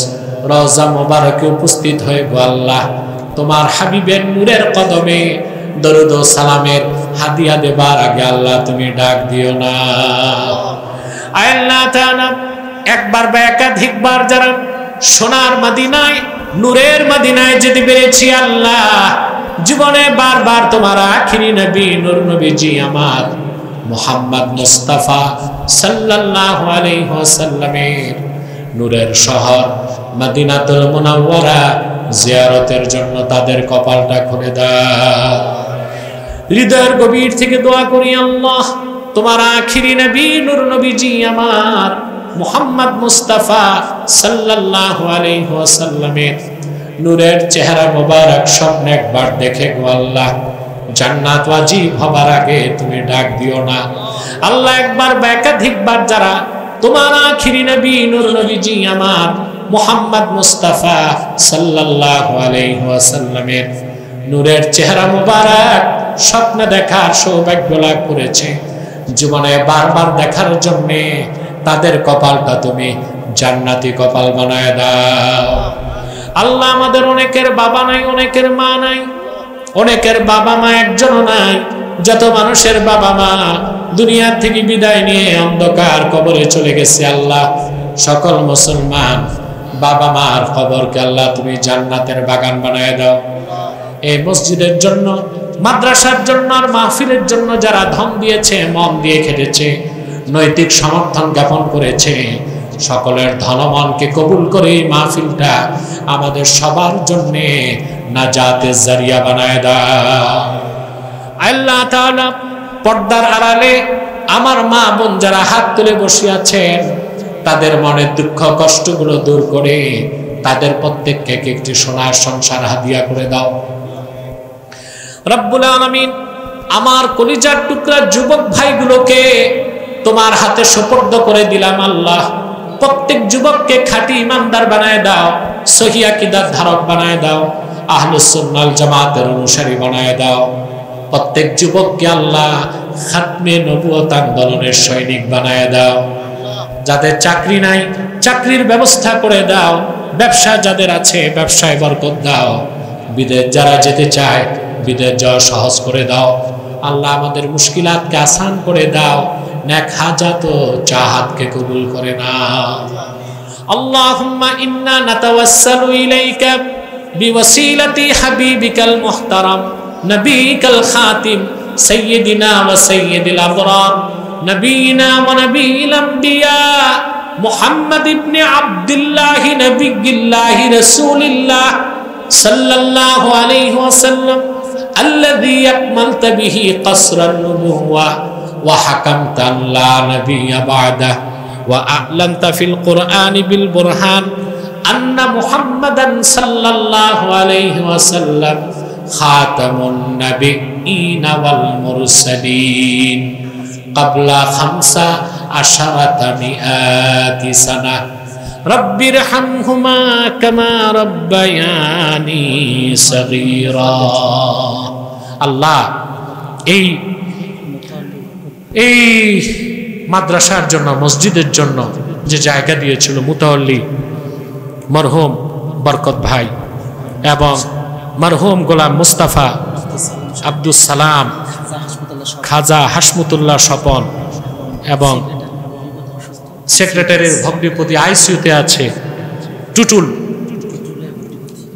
রওজা মুবারকে উপস্থিত হয়ে গো আল্লাহ তোমার হাবিবের নূরের কদমে দরুদ ও সালামের হাদিয়া দেবার আগে আল্লাহ তুমি ডাক দিও না। আল্লাহ তাআলা একবার বা একাধিকবার যারা সোনার মদিনায়, নূরের মদিনায় যেতে পেরেছি আল্লাহ, জীবনে বারবার তোমার আখিরি নবী নূর নবীজি আমার মুহাম্মদ মুস্তাফা সাল্লাল্লাহু আলাইহি ওয়াসাল্লামের নূরের শহর মদিনাতুল মুনাওয়ারা জিয়ারতের জন্য তাদের কপালটা খুলে দাও। হৃদয়ের গভীর থেকে দোয়া করি, আল্লাহ তোমার আখিরি নবী নূর নবীজি আমার মুহাম্মদ মুস্তাফা সাল্লাল্লাহু আলাইহি ওয়াসাল্লামের নূরের চেহারা মোবারক স্বপ্নে একবার দেখে গো আল্লাহ জান্নাত ওয়াজিব হবার আগে তুমি ডাক দিও না আল্লাহ। একবার বা একাধিকবার যারা তোমার আখিরি নবী নূর নবীজি আমার মুহাম্মদ মুস্তাফা সাল্লাল্লাহু আলাইহি ওয়াসাল্লামের নূরের চেহারা মোবারক স্বপ্নে দেখার সৌভাগ্য লাভ করেছে, জীবনে বারবার দেখার জন্য তাদের কপালটা তুমি জান্নাতি কপাল বানায় দাও আল্লাহ। আমাদের অনেকের বাবা নাই, অনেকের মা নাই, অনেকের বাবা মা একজনও নাই। যত মানুষের বাবা মা দুনিয়া থেকে বিদায় নিয়ে অন্ধকার কবরে চলে গেছে আল্লাহ, সকল মুসলমান বাবা মার কবরকে আল্লাহ তুমি জান্নাতের বাগান বানায় দাও। এই মসজিদের জন্য মাদ্রাসার জন্য আর মাহফিলের জন্য যারা ধন দিয়েছে, মন দিয়ে খেটেছে, নৈতিক সমর্থন জ্ঞাপন করেছে, সকলের ধনমনকে কবুল করে এই মাহফিলটা আমাদের সবার জন্য নাজাতের জারিয়া বানায় দাও। আল্লাহ তাআলা পর্দার আড়ালে আমার মা বোন যারা হাত তুলে বসে আছেন, তাদের মনের দুঃখ কষ্টগুলো দূর করে তাদের প্রত্যেককে একটি সোনার সংসার হাদিয়া করে দাও। রব্বুল আলামিন, আমার কলিজার টুকরা যুবক ভাইগুলোকে তোমার হাতে সুপর্দ করে দিলাম। আল্লাহ, প্রত্যেক যুবককে খাঁটি ইমানদার বানায় দাও, সহি আকীদার ধারক বানায় দাও, আহলুস সুন্নাহ ওয়াল জামাতের অনুসারী বানায় দাও। প্রত্যেক যুবককে আল্লাহ খাতমে নবুয়ত আন্দোলনের সৈনিক বানায় দাও। যাদের চাকরি নাই, চাকরির ব্যবস্থা করে দাও। ব্যবসা যাদের আছে, ব্যবসায় বরকত দাও। বিদেশ যারা যেতে চায়, বিদেশ যাওয়া সহজ করে দাও। আল্লাহ, আমাদের মুশকিলাতকে আসান করে দাও। নেক হাজাত ও চাহাতকে কবুল করে নাও। আল্লাহুম্মা ইন্না নাতাওয়াসসালু ইলাইকা বিওয়াসিলাতি হাবিবিকাল মুহতারাম নবিকাল খাতিম সাইয়্যিদিনা ওয়া সাইয়্যিদিল আবরার নবিয়িনা ওয়া নবিয়িল আমবিয়া মুহাম্মদ ইবনে আব্দুল্লাহ নবিয়্যিল্লাহ রাসূলিল্লাহ সাল্লাল্লাহু আলাইহি ওয়াসাল্লাম আল্লাযী আকমালতা বিহি কসরান নুবুওয়া ওয়া হাকামতা লা নাবিয়্যা বা'দাহু ওয়া আ'লানতা ফিল কুরআনি বিল বুরহান আন্না মুহাম্মাদান সাল্লাল্লাহু আলাইহি ওয়াসাল্লাম খাতামুন নাবিয়্যিনা ওয়াল মুরসালিন ক্বাবলা 15 সানা। রব্বিরহামহুমা কামা রাব্বায়ানি সগীরা। আল্লাহ, এই মাদ্রাসার জন্য, মসজিদের জন্য যে জায়গা দিয়েছিল মুতাওয়াল্লি মরহুম বরকত ভাই এবং মরহুম গোলাম মুস্তাফা আব্দুস সালাম, খাজা হাসমুতুল্লাহ স্বপন এবং সেক্রেটারির ভগ্নিপতি আইসিইউতে আছে,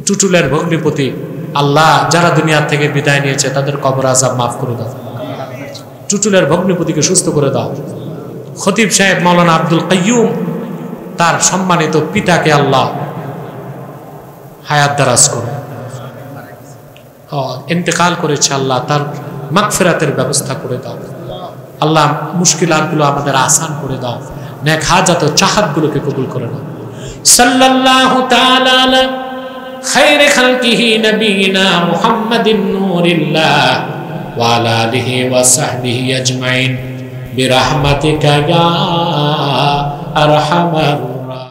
টুটুলের ভগ্নিপতি। আল্লাহ, যারা দুনিয়া থেকে বিদায় নিয়েছে তাদের কবর আযাব মাফ করে দাও। টুটুলের ভগ্নিপতিকে সুস্থ করে দাও। খতিব সাহেব মাওলানা আব্দুল কাইয়ুম, তার সম্মানিত পিতাকে আল্লাহ হায়াত দারাজ করো। ইন্তেকাল করেছে, আল্লাহ তার মাগফিরাতের ব্যবস্থা করে দাও। আল্লাহ, মুশকিলাতগুলো আমাদের আসান করে দাও। নেক হাজাত ও চাহাতগুলোকে কবুল করে নাও। সাল্লাল্লাহু তাআলা আলা খায়রি খালকিহি নবিয়িনা মুহাম্মাদিন নূরিল্লাহ ওয়া আলা আলিহি ওয়া সাহবিহি আজমাইন বিরহমাতিকা ইয়া আরহামার